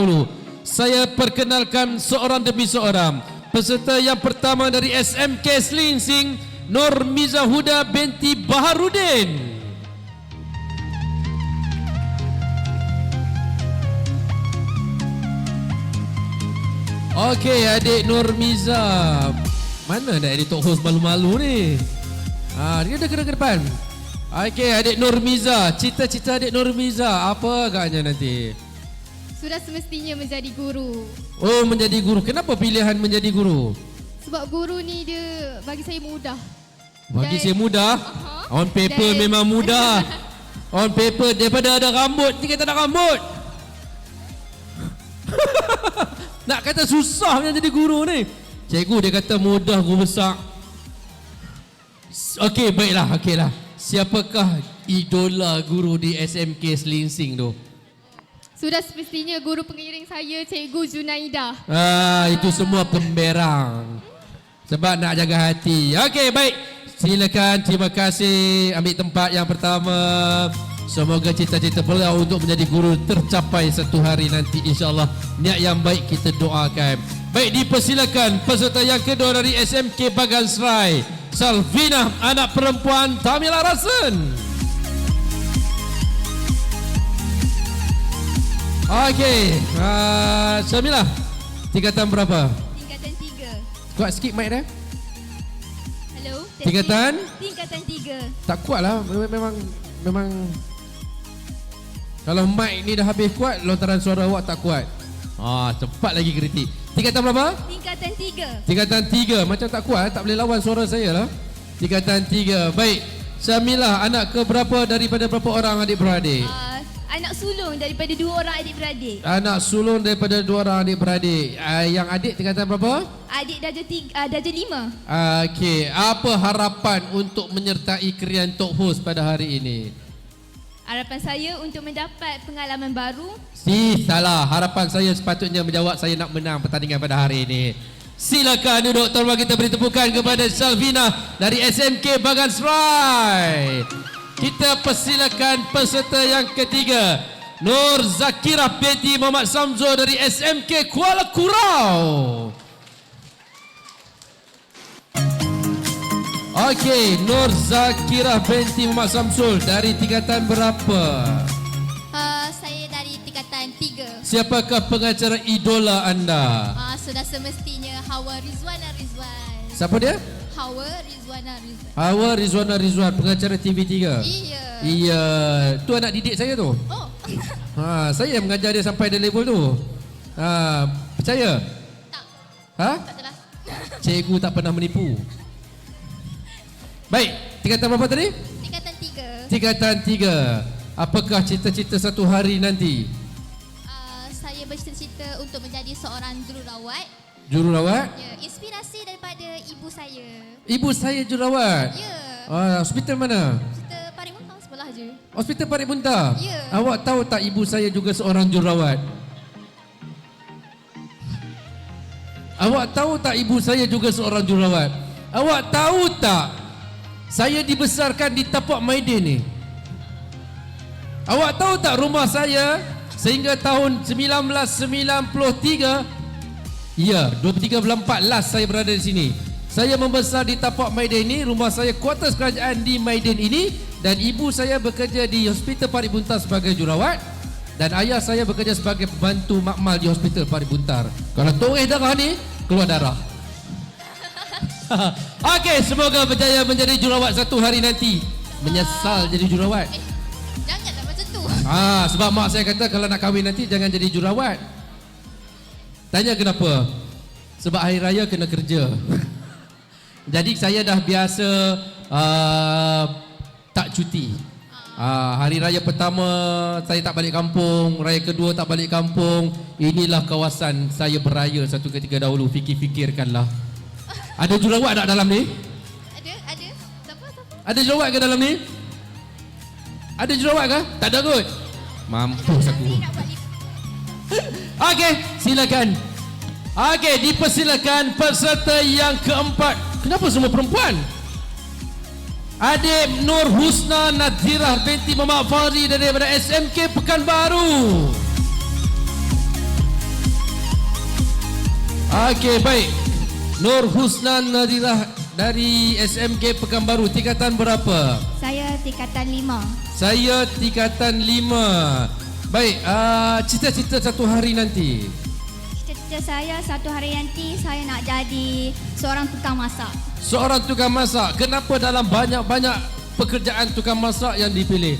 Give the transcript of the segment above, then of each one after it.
dahulu. Saya perkenalkan seorang demi seorang. Peserta yang pertama dari SMK Selingsing, Nurmiza Huda binti Baharudin. Okey, adik Nurmiza. Mana dah adik talk host malu-malu ni? Dia dah ke depan. Okey, adik Nurmiza. Cita-cita adik Nurmiza apa agaknya nanti? Sudah semestinya menjadi guru. Oh, menjadi guru. Kenapa pilihan menjadi guru? Sebab guru ni dia bagi saya mudah. Bagi saya mudah. On paper memang mudah. On paper daripada ada rambut, ni kita tak ada rambut. Nak kata susah punya jadi guru ni. Cikgu dia kata mudah, guru besar. Okey, baiklah, okeylah. Siapakah idola guru di SMK Selingsing tu? Sudah semestinya guru pengiring saya, Cikgu Junaida. Itu semua pemberang. Sebab nak jaga hati. Okey, baik. Silakan, terima kasih. Ambil tempat yang pertama. Semoga cita-cita beliau untuk menjadi guru tercapai satu hari nanti, insyaAllah. Niat yang baik kita doakan. Baik, dipersilakan peserta yang kedua dari SMK Bagansrai, Salvina, anak perempuan Tamila Rasen. Okey, Syamila, tingkatan berapa? Tingkatan 3. Kuat sikit mic dia. Hello. Tingkatan? Tingkatan 3. Tak kuat lah, memang kalau mic ni dah habis kuat, lontaran suara awak tak kuat. Cepat lagi kritik. Tingkatan berapa? Tingkatan 3. Tingkatan 3. Macam tak kuat, tak boleh lawan suara saya lah. Tingkatan 3. Baik. Syamila, anak ke berapa daripada berapa orang adik-beradik? Anak sulung daripada 2 orang adik-beradik. Anak sulung daripada 2 orang adik-beradik. Yang adik tingkatan berapa? Adik darjah 5. Okey. Apa harapan untuk menyertai krian talk host pada hari ini? Harapan saya untuk mendapat pengalaman baru. Salah. Harapan saya sepatutnya menjawab saya nak menang pertandingan pada hari ini. Silakan duduk, tolong kita beri tepukan kepada Salvina dari SMK Bagansrai. Kita persilakan peserta yang ketiga, Nur Zakirah binti Muhammad Samzul dari SMK Kuala Kurau. Okey, Nur Zakirah binti Muhammad Samsul dari tingkatan berapa? Saya dari tingkatan 3. Siapakah pengacara idola anda? Sudah semestinya Hawa Rizwana Rizwan. Siapa dia? Hawa Rizwana Rizwan. Hawa Rizwana Rizwan, pengacara TV3. Iya. Tu anak didik saya tu. Oh. Saya yang mengajar dia sampai dia level tu. Percaya? Tak. Tak adalah. Cikgu tak pernah menipu. Baik, tingkatan berapa tadi? Tingkatan 3. Tingkatan 3. Apakah cita-cita satu hari nanti? Saya bercita-cita untuk menjadi seorang jururawat. Jururawat? Ya, inspirasi daripada ibu saya. Ibu saya jururawat? Ya. Hospital mana? Hospital Parit Muntah sebelah je. Hospital Parit Muntah? Ya. Awak tahu tak ibu saya juga seorang jururawat? Awak tahu tak ibu saya juga seorang jururawat? Awak tahu tak saya dibesarkan di tapak Maidin ni? Awak tahu tak rumah saya sehingga tahun 1993, ya, 23 bulan 4 last saya berada di sini. Saya membesar di tapak Maidin ini, rumah saya kuartus kerajaan di Maidin ini, dan ibu saya bekerja di Hospital Parit Buntar sebagai jururawat, dan ayah saya bekerja sebagai pembantu makmal di Hospital Parit Buntar. Kalau toreh darah ni, keluar darah. Okey, semoga berjaya menjadi jururawat satu hari nanti. Menyesal jadi jururawat. Janganlah macam tu. Sebab mak saya kata kalau nak kahwin nanti jangan jadi jururawat. Tanya kenapa? Sebab hari raya kena kerja. Jadi saya dah biasa tak cuti. Hari raya pertama saya tak balik kampung, raya kedua tak balik kampung. Inilah kawasan saya beraya satu ketika dahulu. Fikir-fikirkanlah. Ada jururawat tak dalam ni? Ada. Siapa? Ada jururawat ke dalam ni? Ada jururawat ke? Tak ada kot. Mampus aku. Okey, silakan. Okey, dipersilakan peserta yang keempat. Kenapa semua perempuan? Adik Nur Husna Nazirah binti Muhammad Fahri daripada SMK Pekanbaru. Okey, baik. Nur Husnan Nadirah dari SMK Pekanbaru, tingkatan berapa? Saya tingkatan 5. Saya tingkatan 5. Baik, cita-cita satu hari nanti. Cita-cita saya satu hari nanti saya nak jadi seorang tukang masak. Seorang tukang masak. Kenapa dalam banyak-banyak pekerjaan tukang masak yang dipilih?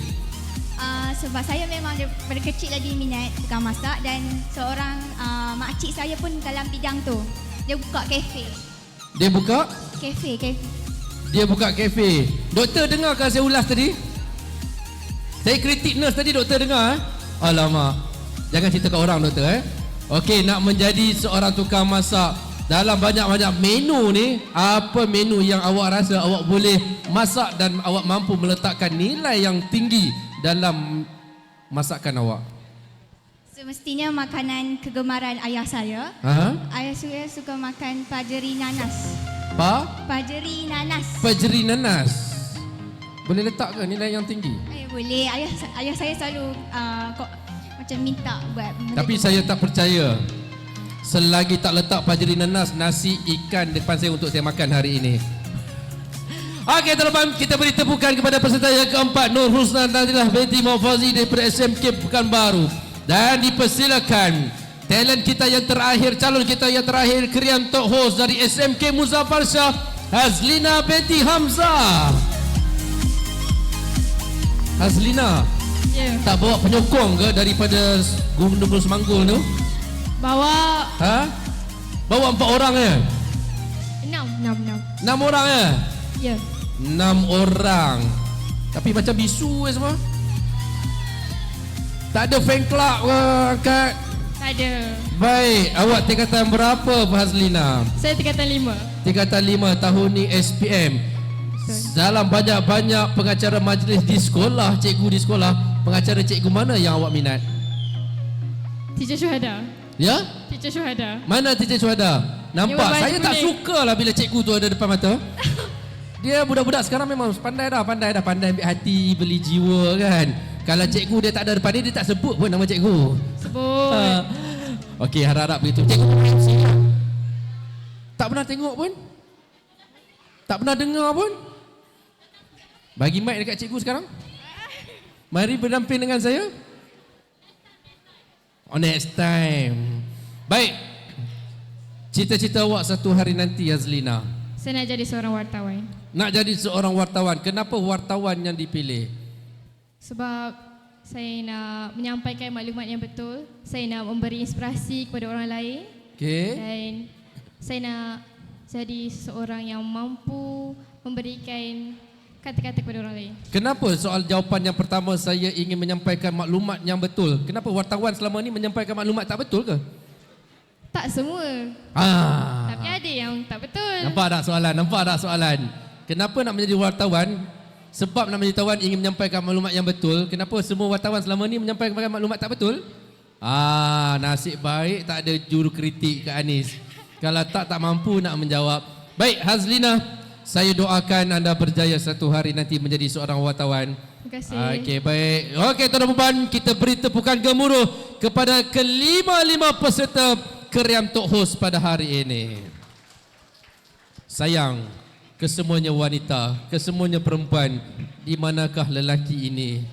Sebab saya memang daripada kecil lagi minat tukang masak dan seorang makcik saya pun dalam bidang tu. Dia buka kafe. Dia buka? Kafe. Dia buka kafe. Doktor dengarkan saya ulas tadi? Saya kritik nurse tadi, doktor dengar? Alamak. Jangan cerita kat orang, doktor. Okey, nak menjadi seorang tukang masak. Dalam banyak-banyak menu ni, apa menu yang awak rasa awak boleh masak dan awak mampu meletakkan nilai yang tinggi dalam masakan awak? Semestinya makanan kegemaran ayah saya. Ayah saya suka makan pajeri nanas. Pajeri nanas. Pajeri nanas. Boleh letak ke nilai yang tinggi? Boleh. Ayah saya selalu macam minta buat. Tapi saya tak percaya. Selagi tak letak pajeri nanas, nasi ikan depan saya untuk saya makan hari ini. Okey, teman-teman, kita beri tepukan kepada peserta yang keempat, Nur Husnan Nadirah binti Maufazi daripada SMK Pekanbaru. Dan dipersilakan talent kita yang terakhir, calon kita yang terakhir, Krian Tok Host dari SMK Muzaffar Shah, Hazlina binti Hamzah. Hazlina, tak bawa penyokong ke daripada Gunung Semanggul tu? Bawa Bawa 4 orang je? 6 orang je? Ya. 6 orang. Tapi macam bisu semua. Tak ada fan club ke angkat? Tak ada. Baik, awak tingkatan berapa, Hazlina? Saya tingkatan 5. Tingkatan 5 tahun ni SPM. Dalam banyak-banyak pengacara majlis di sekolah, cikgu di sekolah, pengacara cikgu mana yang awak minat? Teacher Syuhada. Ya? Teacher Syuhada. Mana teacher Syuhada? Nampak, Dia saya tak kuning. suka lah bila cikgu tu ada depan mata. Dia budak-budak sekarang memang pandai ambil hati, beli jiwa kan. Kalau cikgu dia tak ada depan dia tak sebut pun nama cikgu. Sebut. Okey, harap-harap begitu. Cikgu MC lah. Tak pernah tengok pun. Tak pernah dengar pun. Bagi mic dekat cikgu sekarang. Mari berdamping dengan saya. On next time. Baik. Cita-cita awak satu hari nanti, Hazlina? Saya nak jadi seorang wartawan. Nak jadi seorang wartawan. Kenapa wartawan yang dipilih? Sebab saya nak menyampaikan maklumat yang betul. Saya nak memberi inspirasi kepada orang lain. Okey. Dan saya nak jadi seorang yang mampu memberikan kata-kata kepada orang lain. Kenapa soal jawapan yang pertama saya ingin menyampaikan maklumat yang betul? Kenapa wartawan selama ni menyampaikan maklumat tak betul ke? Tak semua. Tapi ada yang tak betul. Nampak tak soalan? Kenapa nak menjadi wartawan? Sebab nak menjadi wartawan ingin menyampaikan maklumat yang betul. Kenapa semua wartawan selama ni menyampaikan maklumat tak betul? Nasib baik tak ada juru kritik ke Anis. Kalau tak mampu nak menjawab. Baik, Hazlina, saya doakan anda berjaya satu hari nanti menjadi seorang wartawan. Terima kasih. Okey, baik. Okey, tuan-tuan, kita beri tepukan gemuruh kepada kelima-lima peserta Krian Tok Host pada hari ini. Sayang, kesemuanya wanita, kesemuanya perempuan, di manakah lelaki ini?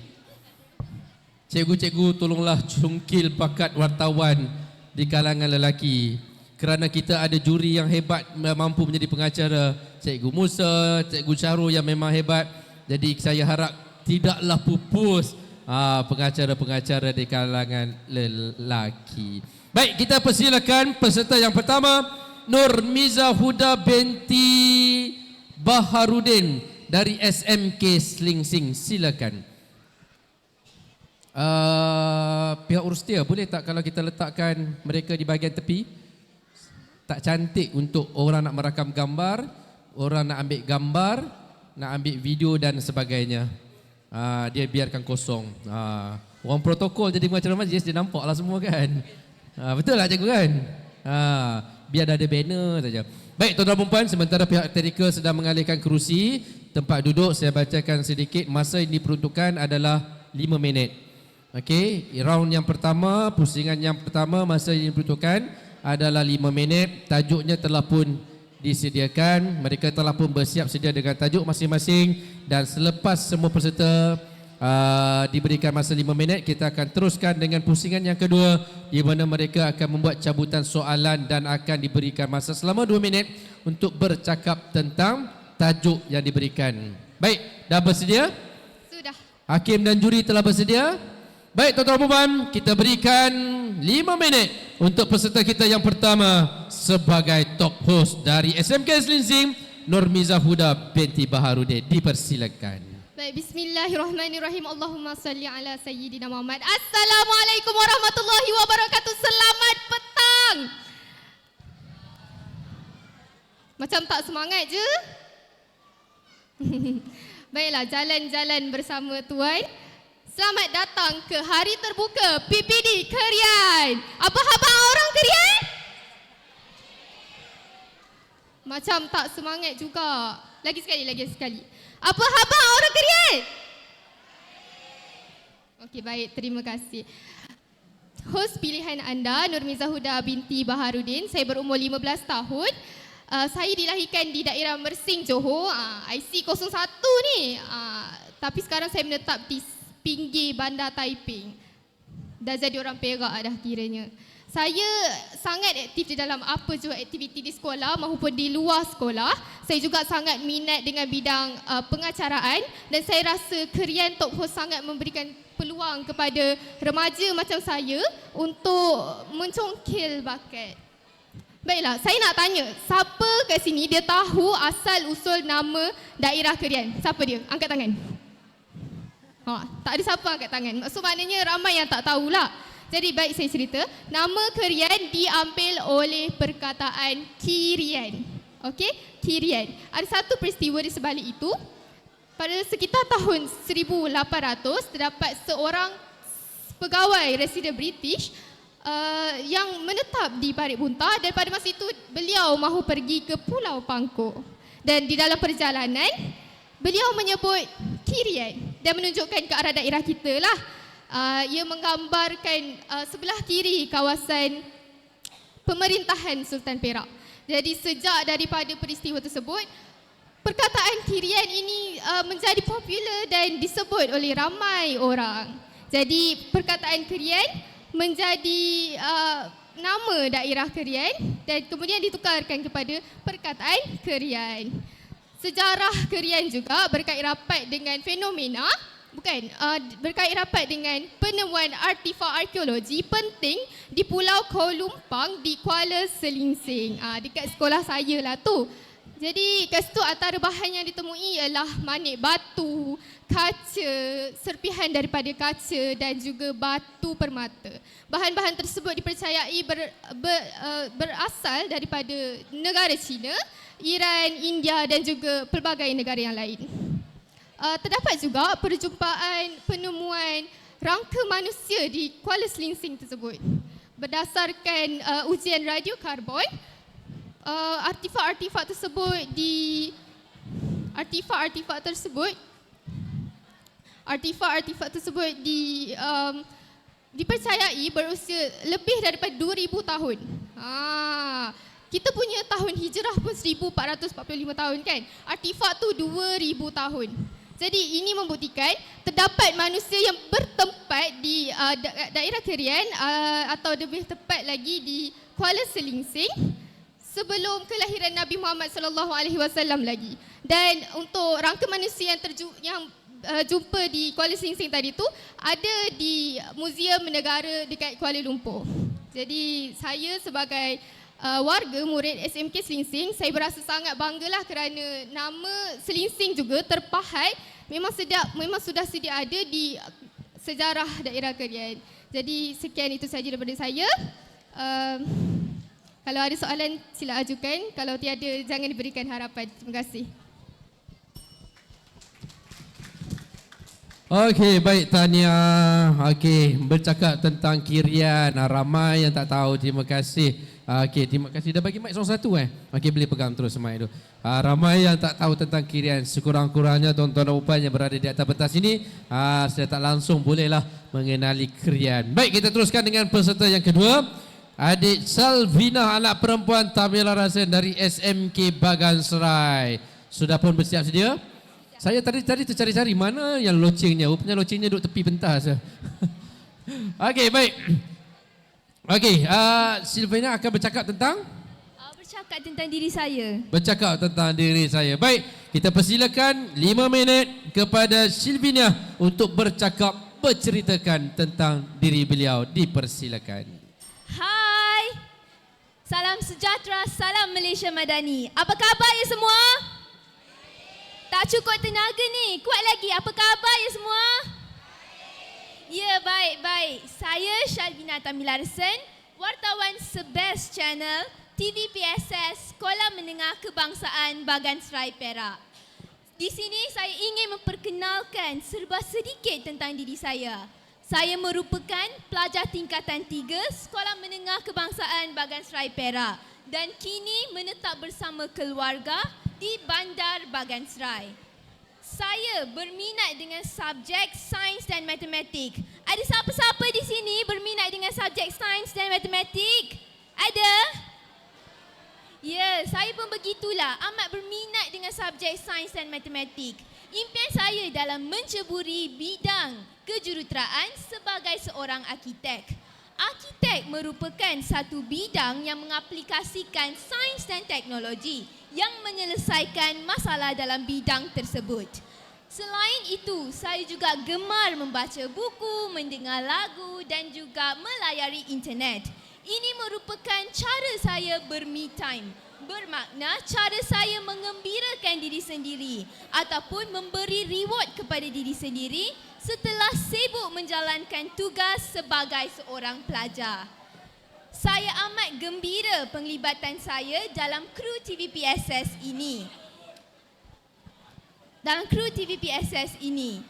Cikgu-cikgu, tolonglah cungkil bakat wartawan di kalangan lelaki. Kerana kita ada juri yang hebat mampu menjadi pengacara. Cikgu Musa, Cikgu Syarul yang memang hebat. Jadi saya harap tidaklah pupus pengacara-pengacara di kalangan lelaki. Baik, kita persilakan peserta yang pertama, Nur Miza Huda binti Baharudin dari SMK Slingsing. Silakan. Pihak Urustia, boleh tak kalau kita letakkan mereka di bahagian tepi? Tak cantik untuk orang nak merakam gambar, orang nak ambil gambar, nak ambil video dan sebagainya. Dia biarkan kosong. Orang protokol jadi pengacara majlis, dia nampak lah semua kan. Betul lah cikgu kan? Biar ada banner saja. Baik, tuan-tuan dan puan, sementara pihak teknikal sedang mengalihkan kerusi, tempat duduk, saya bacakan sedikit. Masa yang diperuntukkan adalah 5 minit. Okey, round yang pertama, pusingan yang pertama, masa yang diperuntukkan adalah 5 minit. Tajuknya telah pun disediakan. Mereka telah pun bersiap sedia dengan tajuk masing-masing. Dan selepas semua peserta diberikan masa 5 minit, kita akan teruskan dengan pusingan yang kedua, di mana mereka akan membuat cabutan soalan dan akan diberikan masa selama 2 minit untuk bercakap tentang tajuk yang diberikan. Baik, dah bersedia? Sudah. Hakim dan juri telah bersedia? Baik, tuan-tuan dan puan, kita berikan 5 minit untuk peserta kita yang pertama sebagai top host dari SMK Selinsing, Nurmiza Huda binti Baharudin. Dipersilakan. Baik, bismillahirrahmanirrahim. Allahumma salli ala sayyidina Muhammad. Assalamualaikum warahmatullahi wabarakatuh. Selamat petang. Macam tak semangat je. Baiklah, jalan-jalan bersama tuan. Selamat datang ke hari terbuka PPD Kerian. Apa khabar orang Kerian? Macam tak semangat juga. Lagi sekali. Apa khabar orang Kerian? Okey, baik, terima kasih. Hos pilihan anda, Nurmiza Huda binti Baharudin. Saya berumur 15 tahun. Saya dilahirkan di daerah Mersing, Johor. IC 01 ni. Tapi sekarang saya menetap di pinggir Bandar Taiping. Dah jadi orang Perak dah kiranya. Saya sangat aktif di dalam apa jua aktiviti di sekolah maupun di luar sekolah. Saya juga sangat minat dengan bidang pengacaraan dan saya rasa Kerian Top Host sangat memberikan peluang kepada remaja macam saya untuk mencongkil bakat. Baiklah, saya nak tanya, siapa kat sini dia tahu asal usul nama daerah Kerian? Siapa dia? Angkat tangan. Tak ada siapa angkat tangan. Maksud maknanya ramai yang tak tahulah. Jadi baik, saya cerita. Nama Kerian diambil oleh perkataan Kirian. Okey, Kirian. Ada satu peristiwa di sebalik itu. Pada sekitar tahun 1800 terdapat seorang pegawai residen British yang menetap di Parit Buntar dan pada masa itu beliau mahu pergi ke Pulau Pangkor. Dan di dalam perjalanan beliau menyebut Kirian dan menunjukkan ke arah daerah kita lah. Ia menggambarkan sebelah kiri kawasan pemerintahan Sultan Perak. Jadi sejak daripada peristiwa tersebut, perkataan Kirian ini menjadi popular dan disebut oleh ramai orang. Jadi perkataan Kerian menjadi nama daerah Kerian dan kemudian ditukarkan kepada perkataan Kerian. Sejarah Kerian juga berkait rapat dengan fenomena, berkait rapat dengan penemuan artifak arkeologi penting di Pulau Koh Lumpang di Kuala Selinsing. Dekat sekolah saya lah tu. Jadi kat situ antara bahan yang ditemui ialah manik batu, kaca, serpihan daripada kaca dan juga batu permata. Bahan-bahan tersebut dipercayai berasal daripada negara China, Iran, India dan juga pelbagai negara yang lain. Terdapat juga perjumpaan penemuan rangka manusia di Kuala Selinsing tersebut. Berdasarkan ujian radiokarbon, artifak-artifak tersebut dipercayai berusia lebih daripada 2000 tahun. Kita punya tahun hijrah pun 1445 tahun kan. Artifak tu 2000 tahun. Jadi ini membuktikan terdapat manusia yang bertempat di daerah Kerian atau lebih tepat lagi di Kuala Selinsing sebelum kelahiran Nabi Muhammad SAW lagi. Dan untuk rangka manusia yang jumpa di Kuala Selinsing tadi tu ada di Muzium Negara dekat Kuala Lumpur. Jadi saya sebagai warga murid SMK Selinsing, saya berasa sangat banggalah kerana nama Selinsing juga terpahat memang sudah sedia ada di sejarah daerah Kerian. Jadi sekian itu saja daripada saya. Kalau ada soalan sila ajukan, kalau tiada jangan diberikan harapan. Terima kasih. Okey, baik Tania. Okey, bercakap tentang Kirian. Ramai yang tak tahu. Terima kasih. Okey, terima kasih. Dah bagi mic seorang satu Okey, boleh pegang terus mic tu. Ramai yang tak tahu tentang Kirian. Sekurang-kurangnya tuan-tuan dan puan yang berada di atas pentas ini, saya tak langsung bolehlah mengenali Kirian. Baik, kita teruskan dengan peserta yang kedua. adik Salvina, anak perempuan Tamila Rasen dari SMK Bagan Serai. Sudah pun bersiap sedia? Saya tadi tercari-cari mana yang locengnya. Rupanya locengnya duduk tepi pentas. Okey, baik. Okey, Silvina akan bercakap tentang? Bercakap tentang diri saya. Bercakap tentang diri saya. Baik, kita persilakan 5 minit kepada Silvina untuk bercakap, berceritakan tentang diri beliau. Dipersilakan. Hai. Salam sejahtera, salam Malaysia Madani. Apa khabar ya semua? Tak cukup tenaga ni. Kuat lagi. Apa khabar ya semua? Ya, baik. Saya Shalvina Tamila Rasen, wartawan Sebest Channel, TVPSS, Sekolah Menengah Kebangsaan Bagan Serai Perak. Di sini saya ingin memperkenalkan serba sedikit tentang diri saya. Saya merupakan pelajar tingkatan 3 Sekolah Menengah Kebangsaan Bagan Serai Perak dan kini menetap bersama keluarga di Bandar Bagan Serai. Saya berminat dengan subjek sains dan matematik. Ada siapa-siapa di sini berminat dengan subjek sains dan matematik? Ada? Ya, saya pun begitulah, amat berminat dengan subjek sains dan matematik. Impian saya dalam menceburi bidang kejuruteraan sebagai seorang arkitek. Arkitek merupakan satu bidang yang mengaplikasikan sains dan teknologi yang menyelesaikan masalah dalam bidang tersebut. Selain itu, saya juga gemar membaca buku, mendengar lagu dan juga melayari internet. Ini merupakan cara saya ber-me time. Bermakna cara saya mengembirakan diri sendiri ataupun memberi reward kepada diri sendiri setelah sibuk menjalankan tugas sebagai seorang pelajar. Saya amat gembira penglibatan saya dalam kru TVPSS ini.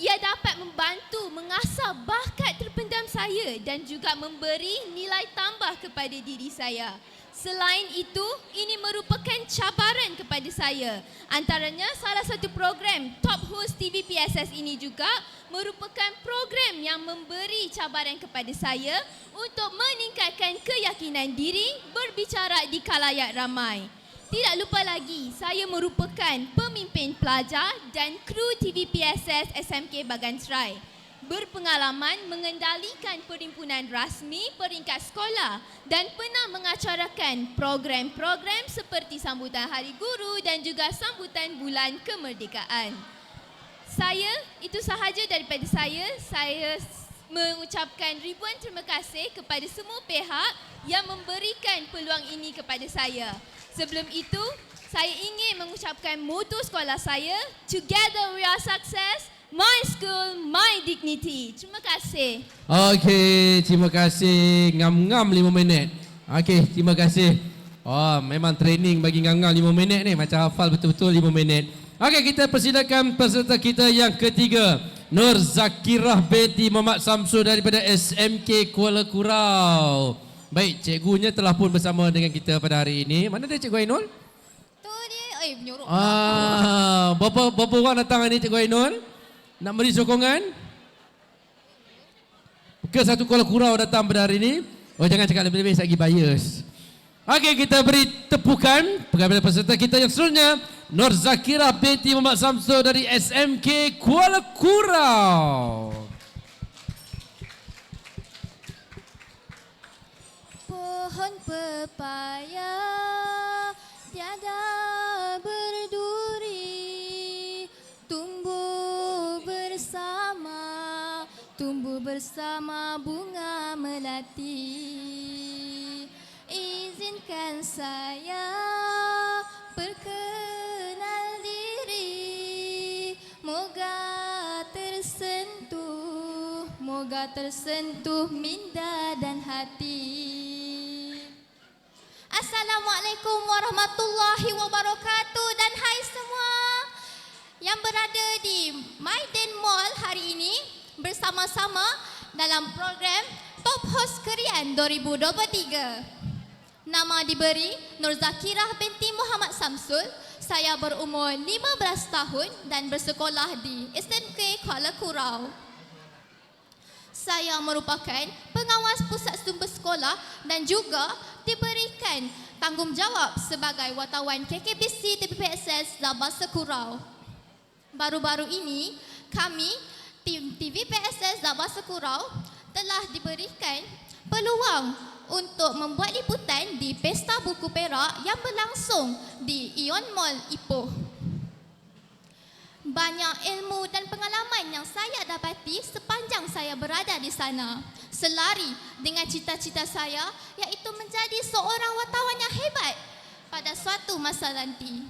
Ia dapat membantu mengasah bakat terpendam saya dan juga memberi nilai tambah kepada diri saya. Selain itu, ini merupakan cabaran kepada saya. Antaranya salah satu program Top Host TVPSS ini juga merupakan program yang memberi cabaran kepada saya untuk meningkatkan keyakinan diri berbicara di khalayak ramai. Tidak lupa lagi, saya merupakan pemimpin pelajar dan kru TVPSS SMK Bagan Serai. Berpengalaman mengendalikan perhimpunan rasmi peringkat sekolah dan pernah mengacarakan program-program seperti sambutan Hari Guru dan juga sambutan Bulan Kemerdekaan. Itu sahaja daripada saya. Saya mengucapkan ribuan terima kasih kepada semua pihak yang memberikan peluang ini kepada saya. Sebelum itu, saya ingin mengucapkan moto sekolah saya, Together We Are Success, My School, My Dignity. Terima kasih. Okey, terima kasih. Ngam-ngam 5 minit. Okey, terima kasih. Oh, memang training bagi ngam-ngam 5 minit ni. Macam hafal betul-betul 5 minit. Okey, kita persilakan peserta kita yang ketiga. Nur Zakirah binti Muhammad Samsul daripada SMK Kuala Kurau. Baik, cikgunya telah pun bersama dengan kita pada hari ini. Mana dia Cikgu Ainul? Tu dia, menyorok. Berapa orang datang hari ini Cikgu Ainul? Nak beri sokongan? Ke satu Kuala Kurau datang pada hari ini. Oh, jangan cakap lebih-lebih, saya lagi bias. Okey, kita beri tepukan kepada peserta kita yang seterusnya. Nur Zakirah binti Muhammad Samsul dari SMK Kuala Kurau. Pohon pepaya tiada berduri, tumbuh bersama bunga melati. Izinkan saya perkenal diri, moga tersentuh minda dan hati. Assalamualaikum warahmatullahi wabarakatuh dan hai semua yang berada di Maiden Mall hari ini bersama-sama dalam program Top Host Kerian 2023. Nama diberi Nur Zakirah binti Muhammad Samsul. Saya berumur 15 tahun dan bersekolah di SMK Kuala Kurau. Saya merupakan pengawas pusat sumber sekolah dan juga diberikan tanggungjawab sebagai wartawan KKBC TVPSS Dabasa Kurau. Baru-baru ini, kami, tim TVPSS Dabasa Kurau telah diberikan peluang untuk membuat liputan di Pesta Buku Perak yang berlangsung di Ion Mall Ipoh. Banyak ilmu dan pengalaman yang saya dapati sepanjang saya berada di sana, selari dengan cita-cita saya iaitu menjadi seorang wartawan yang hebat pada suatu masa nanti.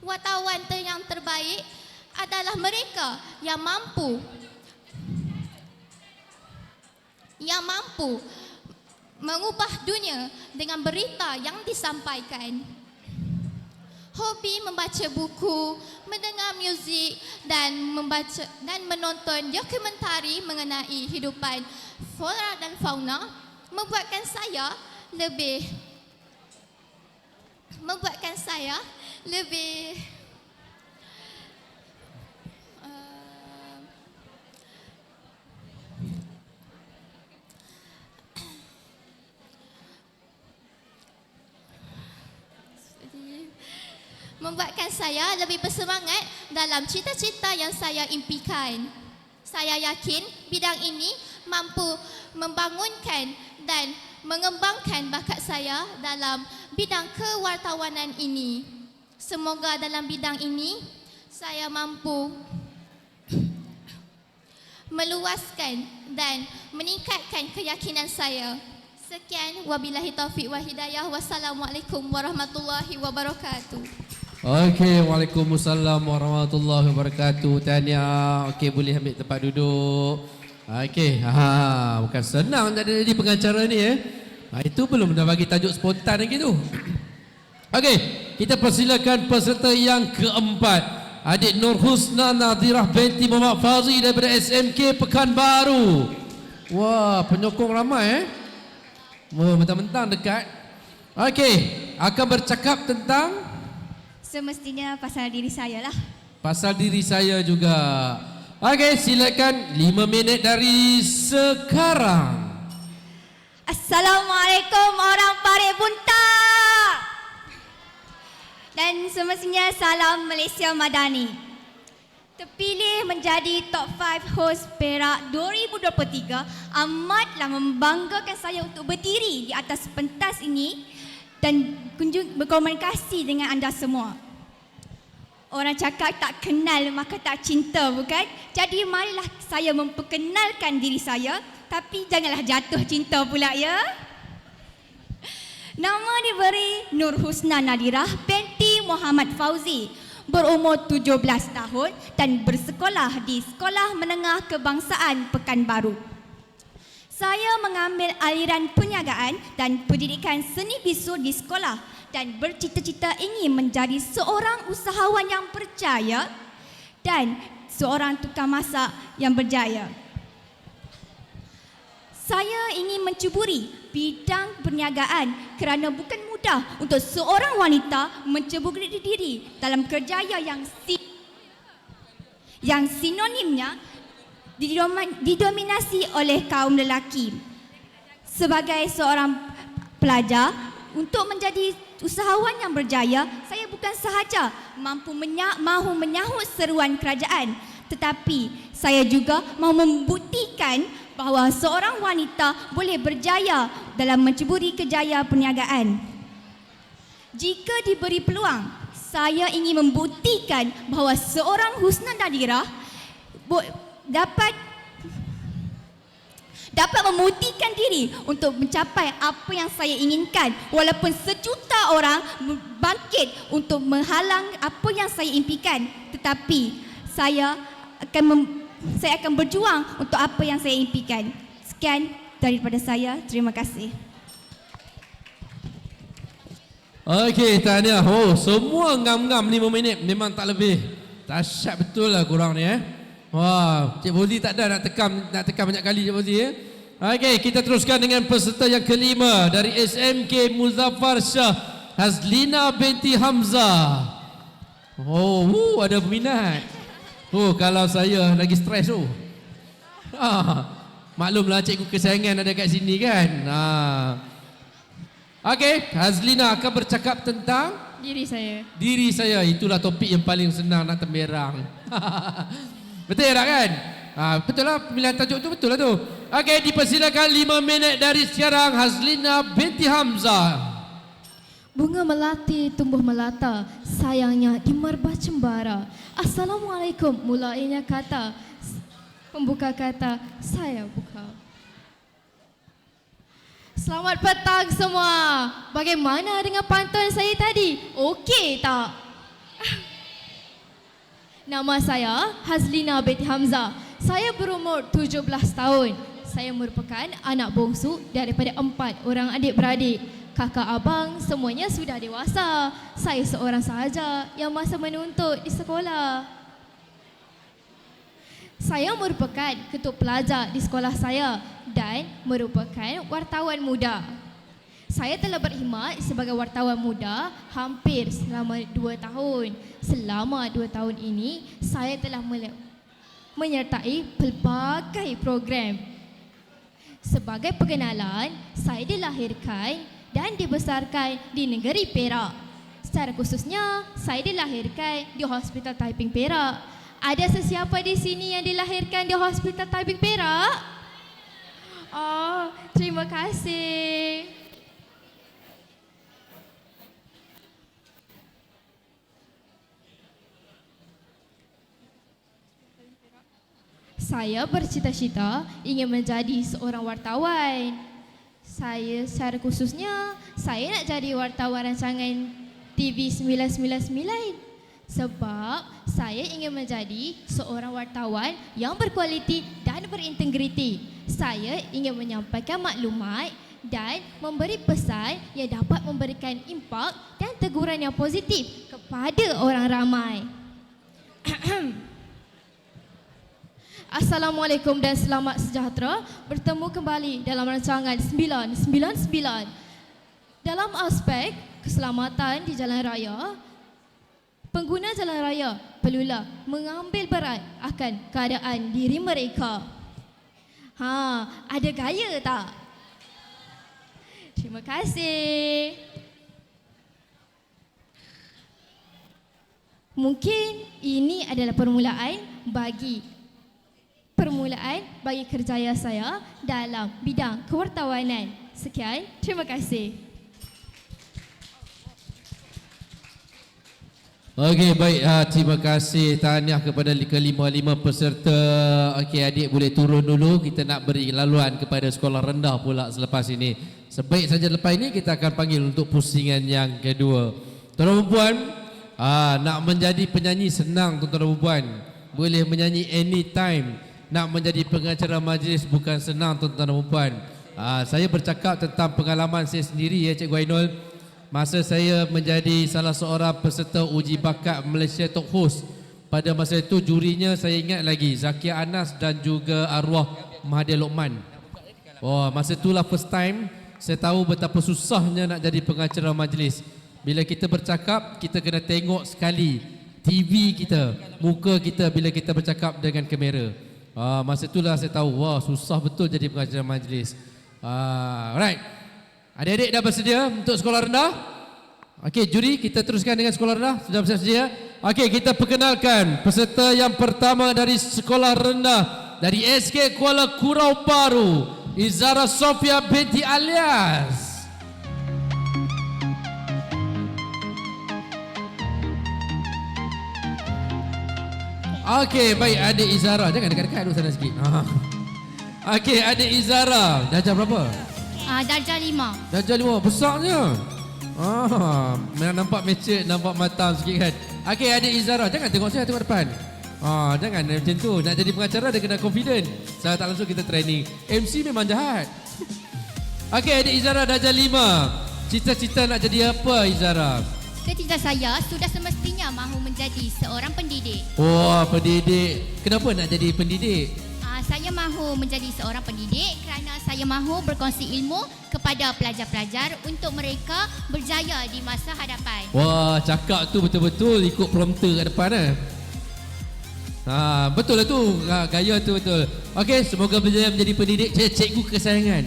Wartawan yang terbaik adalah mereka yang mampu mengubah dunia dengan berita yang disampaikan. Hobi membaca buku, mendengar muzik dan menonton dokumentari mengenai hidupan flora dan fauna membuatkan saya lebih bersemangat dalam cita-cita yang saya impikan. Saya yakin bidang ini mampu membangunkan dan mengembangkan bakat saya dalam bidang kewartawanan ini. Semoga dalam bidang ini saya mampu meluaskan dan meningkatkan keyakinan saya. Sekian, wabillahi taufiq wa hidayah. Wassalamualaikum warahmatullahi wabarakatuh. Okey, waalaikumsalam warahmatullahi wabarakatuh. Tahniah. Okey, boleh ambil tempat duduk. Okey, bukan senang jadi pengacara ni itu belum dah bagi tajuk spontan lagi tu. Okey, kita persilakan peserta yang keempat, adik Nur Husna Nadirah binti Muhammad Fazli daripada SMK Pekanbaru. Wah, penyokong ramai Wah, mentang-mentang dekat. Okey, akan bercakap tentang semestinya pasal diri saya lah. Pasal diri saya juga. Okey, silakan 5 minit dari sekarang. Assalamualaikum orang Pare Bunta. Dan semestinya salam Malaysia Madani. Terpilih menjadi top 5 host Perak 2023 amatlah membanggakan saya untuk berdiri di atas pentas ini dan berkomunikasi dengan anda semua. Orang cakap tak kenal maka tak cinta, bukan? Jadi marilah saya memperkenalkan diri saya, tapi janganlah jatuh cinta pula ya. Nama diberi Nur Husna Nadirah binti Muhammad Fauzi, berumur 17 tahun dan bersekolah di Sekolah Menengah Kebangsaan Pekanbaru. Saya mengambil aliran perniagaan dan pendidikan seni bisu di sekolah dan bercita-cita ingin menjadi seorang usahawan yang percaya dan seorang tukang masak yang berjaya. Saya ingin mencuburi bidang perniagaan kerana bukan mudah untuk seorang wanita mencuburi diri dalam kerjaya yang sinonimnya didominasi oleh kaum lelaki. Sebagai seorang pelajar, untuk menjadi usahawan yang berjaya, saya bukan sahaja mahu menyahut seruan kerajaan, tetapi saya juga mahu membuktikan bahawa seorang wanita boleh berjaya dalam mencuburi kejayaan perniagaan. Jika diberi peluang, saya ingin membuktikan bahawa seorang Husna Nadirah dapat membuktikan diri untuk mencapai apa yang saya inginkan, walaupun sejuta orang bangkit untuk menghalang apa yang saya impikan, tetapi saya akan berjuang untuk apa yang saya impikan. Sekian daripada saya, terima kasih. Okey, tahniah. Oh, semua ngam-ngam 5 minit, memang tak lebih. Dahsyat betul lah korang ni Wah, Cik Fauzi tak ada nak tekan banyak kali Cik Fauzi Okey, kita teruskan dengan peserta yang kelima dari SMK Muzaffar Shah Hazlina binti Hamzah. Oh, ada peminat. Oh, kalau saya lagi stres tu. Maklumlah cikgu kesayangan ada kat sini kan. Okey, Hazlina akan bercakap tentang Diri saya. diri saya. Itulah topik yang paling senang nak temberang. Betul tak kan? Betul lah, pemilihan tajuk tu betul lah tu. Okey, dipersilakan 5 minit dari sekarang Hazlina binti Hamzah. Bunga melati tumbuh melata, sayangnya di merbah cembara. Assalamualaikum mulainya kata, pembuka kata saya buka. Selamat petang semua. Bagaimana dengan pantun saya tadi? Okey tak? Nama saya Hazlina binti Hamzah. Saya berumur 17 tahun. Saya merupakan anak bongsu daripada 4 orang adik-beradik. Kakak abang semuanya sudah dewasa. Saya seorang sahaja yang masih menuntut di sekolah. Saya merupakan ketua pelajar di sekolah saya dan merupakan wartawan muda. Saya telah berkhidmat sebagai wartawan muda hampir selama 2 tahun. Selama 2 tahun ini, saya telah menyertai pelbagai program. Sebagai perkenalan, saya dilahirkan dan dibesarkan di negeri Perak. Secara khususnya, saya dilahirkan di Hospital Taiping Perak. Ada sesiapa di sini yang dilahirkan di Hospital Taiping Perak? Oh, terima kasih. Saya bercita-cita ingin menjadi seorang wartawan. Saya secara khususnya, saya nak jadi wartawan rancangan TV 999. Sebab saya ingin menjadi seorang wartawan yang berkualiti dan berintegriti. Saya ingin menyampaikan maklumat dan memberi pesan yang dapat memberikan impak dan teguran yang positif kepada orang ramai. Assalamualaikum dan selamat sejahtera. Bertemu kembali dalam rancangan 999. Dalam aspek keselamatan di jalan raya, pengguna jalan raya perlulah mengambil berat akan keadaan diri mereka. Ada gaya tak? Terima kasih. Mungkin ini adalah permulaan bagi kerjaya saya dalam bidang kewartawanan. Sekian, terima kasih. Okey, baik. Terima kasih. Tahniah kepada kelima-lima peserta. Okey, adik boleh turun dulu. Kita nak beri laluan kepada sekolah rendah pula selepas ini. Sebaik saja lepas ini kita akan panggil untuk pusingan yang kedua. Tuan-tuan dan puan, nak menjadi penyanyi senang tuan-tuan dan puan. Boleh menyanyi anytime. Nak menjadi pengacara majlis bukan senang tuan-tuan dan puan. Saya bercakap tentang pengalaman saya sendiri ya Cikgu Ainul. Masa saya menjadi salah seorang peserta uji bakat Malaysia Talk Host, pada masa itu jurinya saya ingat lagi Zakia Anas dan juga arwah Mahathir Lokman. Masa itulah first time saya tahu betapa susahnya nak jadi pengacara majlis. Bila kita bercakap, kita kena tengok sekali TV kita, muka kita bila kita bercakap dengan kamera. Masa itulah saya tahu, susah betul jadi pengacara majlis. Alright. Adik-adik dah bersedia untuk sekolah rendah? Okey, juri, kita teruskan dengan sekolah rendah. Sudah bersedia? Okey, kita perkenalkan peserta yang pertama dari sekolah rendah dari SK Kuala Kurau Baru, Izara Sofia binti Alias. Okey, baik adik Izara. Jangan dekat-dekat dulu sana sikit. Okey, adik Izara. Darjah berapa? Darjah 5. Darjah 5, besarnya. Memang nampak mature, nampak matang sikit kan. Okey, adik Izara, jangan tengok saya, tengok depan. Jangan macam tu. Nak jadi pengacara dia kena confident. Saya tak langsung kita training. MC memang jahat. Okey, adik Izara darjah 5. Cita-cita nak jadi apa Izara? Cita-cita saya sudah semestinya mahu menjadi seorang pendidik. Pendidik. Kenapa nak jadi pendidik? Saya mahu menjadi seorang pendidik kerana saya mahu berkongsi ilmu kepada pelajar-pelajar untuk mereka berjaya di masa hadapan. Cakap tu betul-betul ikut prompter kat depan . Betul lah tu. Gaya tu betul. Okey, semoga berjaya menjadi pendidik cikgu kesayangan.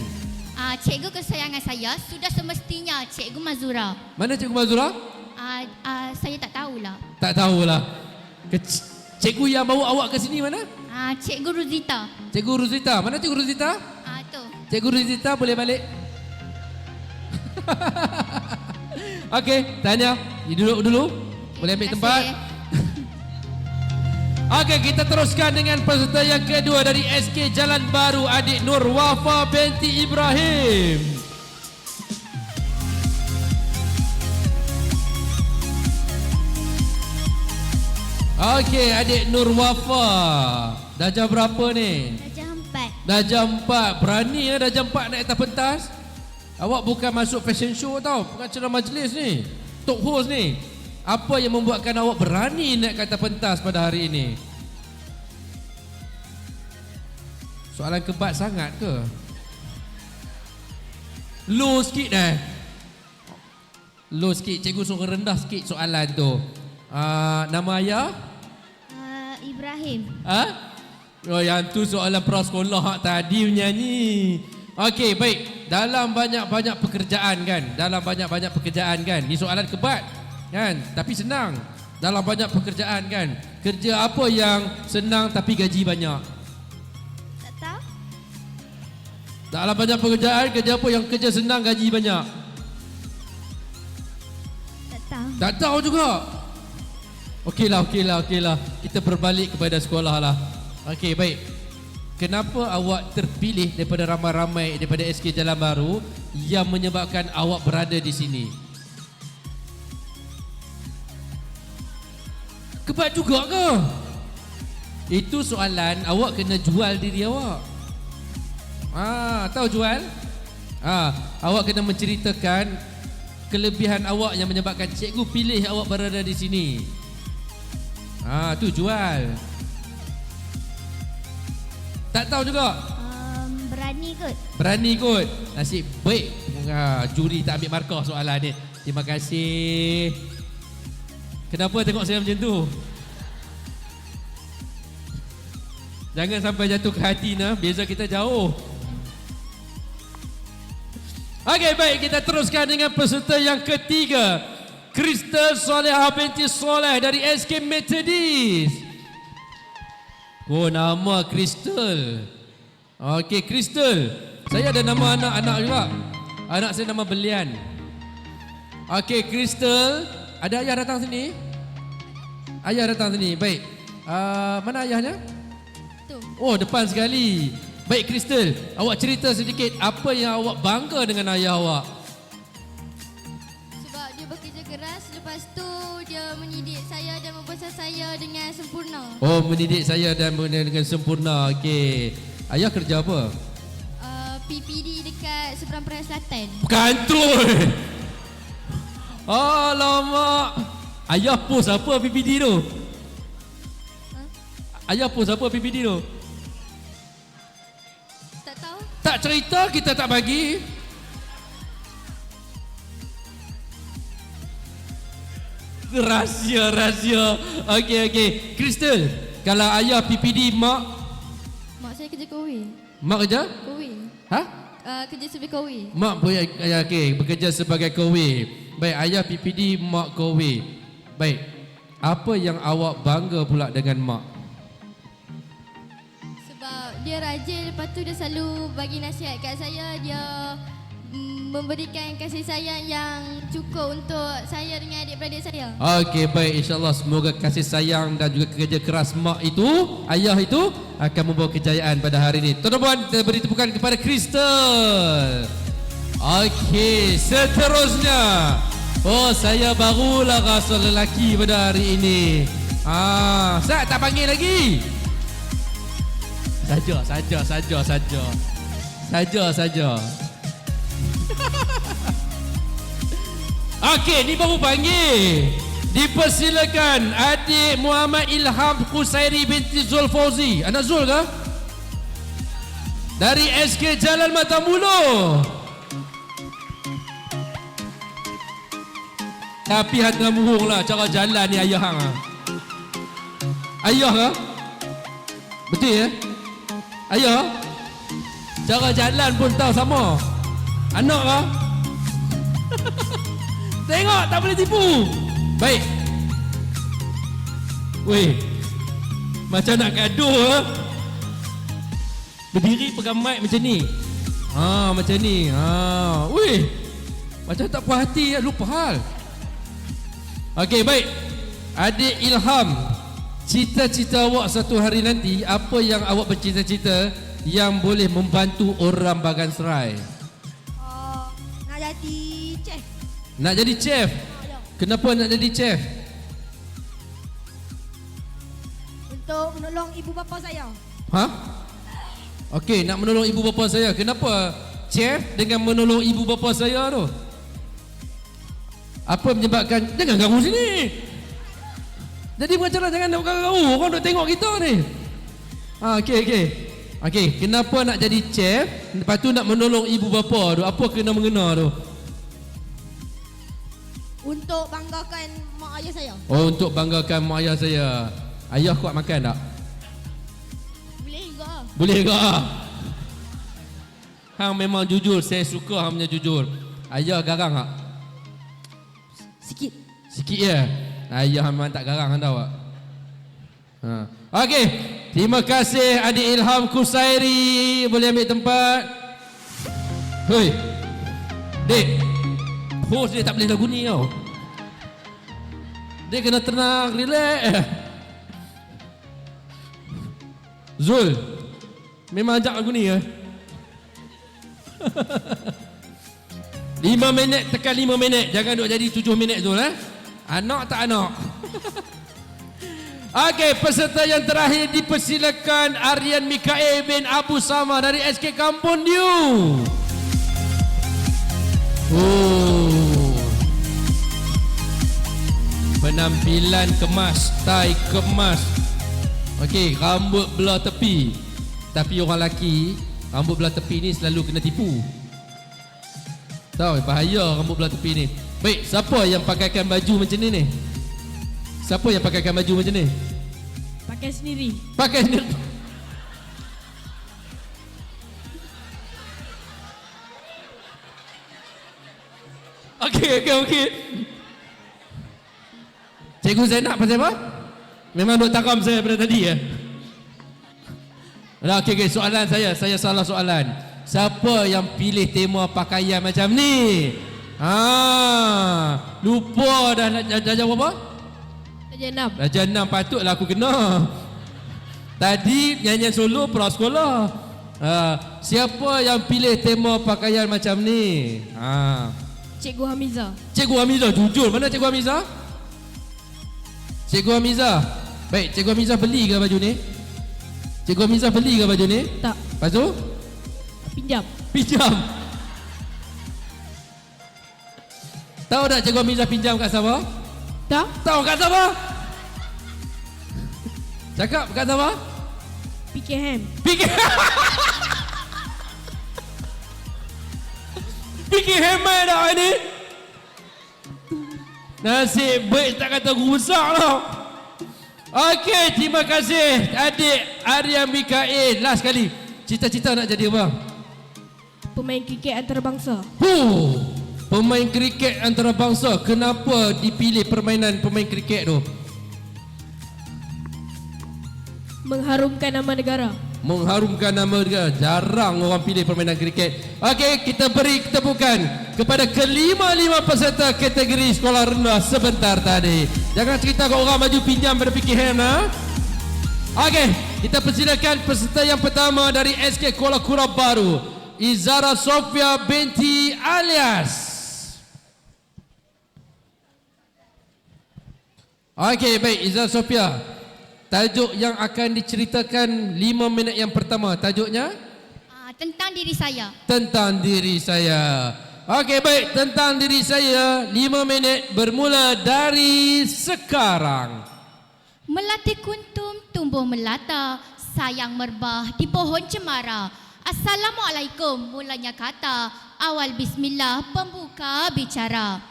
Cikgu kesayangan saya sudah semestinya Cikgu Mazura. Mana Cikgu Mazura? Saya tak tahulah. Tak tahulah. Cikgu yang bawa awak ke sini mana? Cikgu Ruzita. Cikgu Ruzita. Mana Cikgu Ruzita? Tu. Cikgu Ruzita boleh balik? Okey, tanya. Duduk dulu. Boleh ambil Terima tempat. kasih. Okey, kita teruskan dengan peserta yang kedua dari SK Jalan Baru, adik Nur Wafa binti Ibrahim. Okey, adik Nur Wafa. Darjah berapa ni? Darjah 4. Darjah 4. Berani ya darjah 4 naik atas pentas? Awak bukan masuk fashion show tau, bukan ceramah majlis ni. Talk host ni. Apa yang membuatkan awak berani naik ke atas pentas pada hari ini? Soalan kebat sangat ke? Low sikit dah. Low sikit, cikgu suruh rendah sikit soalan tu. Nama ayah? Ibrahim. Oh, yang tu soalan prasekolah hak tadi menyanyi. Okey, baik. Dalam banyak-banyak pekerjaan kan. Ni soalan kebat kan, tapi senang. Dalam banyak pekerjaan kan. Kerja apa yang senang tapi gaji banyak? Tak tahu. Dalam banyak pekerjaan, kerja apa yang kerja senang gaji banyak? Tak tahu. Tak tahu juga. Okeylah. Kita berbalik kepada sekolah lah. Okey, baik. Kenapa awak terpilih daripada ramai-ramai daripada SK Jalan Baru yang menyebabkan awak berada di sini? Kebat juga ke? Itu soalan awak kena jual diri awak. Tahu jual? Awak kena menceritakan kelebihan awak yang menyebabkan cikgu pilih awak berada di sini. Tu jual. Tak tahu juga. Berani kot. Berani kot. Nasib baik juri tak ambil markah soalan ni. Terima kasih. Kenapa tengok saya macam tu? Jangan sampai jatuh ke hati nah. Beza kita jauh. Okey, baik, kita teruskan dengan peserta yang ketiga. Crystal Solehah binti Soleh dari SK Methodist. Oh, nama Crystal. Okey, Crystal. Saya ada nama anak-anak juga. Anak saya nama Belian. Okey, Crystal. Ada ayah datang sini? Ayah datang sini. Baik. Mana ayahnya? Tu. Oh, depan sekali. Baik, Crystal. Awak cerita sedikit apa yang awak bangga dengan ayah awak. Sebab dia bekerja keras, lepas tu dia mendidik saya dan membesar saya dengan sempurna. Oh, mendidik saya dan dengan sempurna. Okey. Ayah kerja apa? PPD dekat Seberang Perairan Selatan. Kantor. Alamak. Ayah post apa PPD tu? Ayah post apa PPD tu? Tak tahu. Tak cerita, kita tak bagi. Rahsia. Okey. Crystal, kalau ayah PPD, mak Mak saya kerja kowe. mak kerja? Kowe. Kerja sebagai kowe. Mak boleh bekerja sebagai kowe. Baik, ayah PPD, mak kowe. Baik. Apa yang awak bangga pula dengan mak? Sebab dia rajin, lepas tu dia selalu bagi nasihat kat saya. Dia memberikan kasih sayang yang cukup untuk saya dengan adik-beradik saya. Okey, baik, insya-Allah semoga kasih sayang dan juga kerja keras mak itu, ayah itu akan membawa kejayaan pada hari ini. Tuan-tuan, kita beri tepukan kepada Crystal. Okey, seterusnya. Oh, saya barulah rasa lelaki pada hari ini. Saya tak panggil lagi. Saja. Okey, ni baru panggil. Dipersilakan adik Muhammad Ilham Kusairi binti Zul Fauzi. Anak Zul ke? Dari SK Jalan Matamulu. Tapi hati murung lah cara jalan ni ayah hang. Ayah ke? Betul ya? Ayo. Cara jalan pun tahu sama. Anak kah? Tengok, tak boleh tipu. Baik. Weh, macam nak gaduh ha? Berdiri pegang mic macam ni. Macam ni. Weh, macam tak puas hati, lupa hal. Okey, baik. Adik Ilham, cita-cita awak satu hari nanti, apa yang awak bercita-cita yang boleh membantu orang Bagan Serai? Nak jadi chef. Nak jadi chef? Kenapa nak jadi chef? Untuk menolong ibu bapa saya. Ha? Okey, nak menolong ibu bapa saya. Kenapa chef dengan menolong ibu bapa saya tu? Apa menyebabkan? Jangan ganggu sini. Jadi pengacara jangan nak ganggu. Orang nak tengok kita ni. Okey, kenapa nak jadi chef? Lepas tu nak menolong ibu bapa tu. Apa kena mengena tu? Untuk banggakan mak ayah saya. Oh, untuk banggakan mak ayah saya. Ayah kuat makan tak? Boleh juga. Boleh ke? Hang memang jujur. Saya suka hang punya jujur. Ayah garang tak? Sikit. Sikit ya. Ayah memang tak garang, anda tahu tak? Okey. Terima kasih adik Ilham Kusairi. Boleh ambil tempat. Hei. Dek. Host dia tak boleh lagu ni tau. Dia kena tenang, relax. Zul. Memang ajak lagu ni ya. 5 minit tekan 5 minit. Jangan duk jadi 7 minit Zul Anak tak anak. Okey, peserta yang terakhir dipersilakan Aryan Mikael bin Abu Sama dari SK Kampung New. Penampilan kemas, tai kemas. Okey, rambut belah tepi. Tapi orang lelaki, rambut belah tepi ni selalu kena tipu. Tahu, bahaya rambut belah tepi ni. Baik, siapa yang pakaikan baju macam ni ni? Siapa yang pakaikan baju macam ni? Pakai sendiri. Pakai sendiri. Okey. Cikgu Zainab pasal apa? Memang duk takam saya pada tadi ya. Okey, soalan saya salah soalan. Siapa yang pilih tema pakaian macam ni? Lupa dah jawab apa? Darjah 6 patutlah aku kena. Tadi nyanyian solo prasekolah. Siapa yang pilih tema pakaian macam ni? Cikgu Hamiza. Cikgu Hamiza, jujur. Mana Cikgu Hamiza? Cikgu Hamiza. Baik, Cikgu Hamiza beli ke baju ni? Cikgu Hamiza beli ke baju ni? Tak. Lepas tu? Pinjam. Tahu tak Cikgu Hamiza pinjam kat siapa? Tak. Tahu kat siapa? Cakap kat siapa? PKM. Fikir hemat dah ni. Nasib baik tak kata rusak lah. Okey, terima kasih adik Aryan Mikael. Last kali, cita-cita nak jadi apa? Pemain kriket antarabangsa. Pemain kriket antarabangsa. Kenapa dipilih permainan pemain kriket tu? Mengharumkan nama negara. Mengharumkan nama negara. Jarang orang pilih permainan kriket. Okey, kita beri ketepukan kepada kelima-lima peserta kategori sekolah rendah sebentar tadi. Jangan cerita kat orang baju pinjam pada PKM Okey, kita persilakan peserta yang pertama dari SK Kuala Kurau Baru, Izara Sofia binti Alias. Okey, baik Izara Sofia. Tajuk yang akan diceritakan 5 minit yang pertama. Tajuknya? Tentang diri saya. Tentang diri saya. Okey, baik. Tentang diri saya, 5 minit bermula dari sekarang. Melati kuntum tumbuh melata, sayang merbah di pohon cemara. Assalamualaikum mulanya kata, awal bismillah pembuka bicara.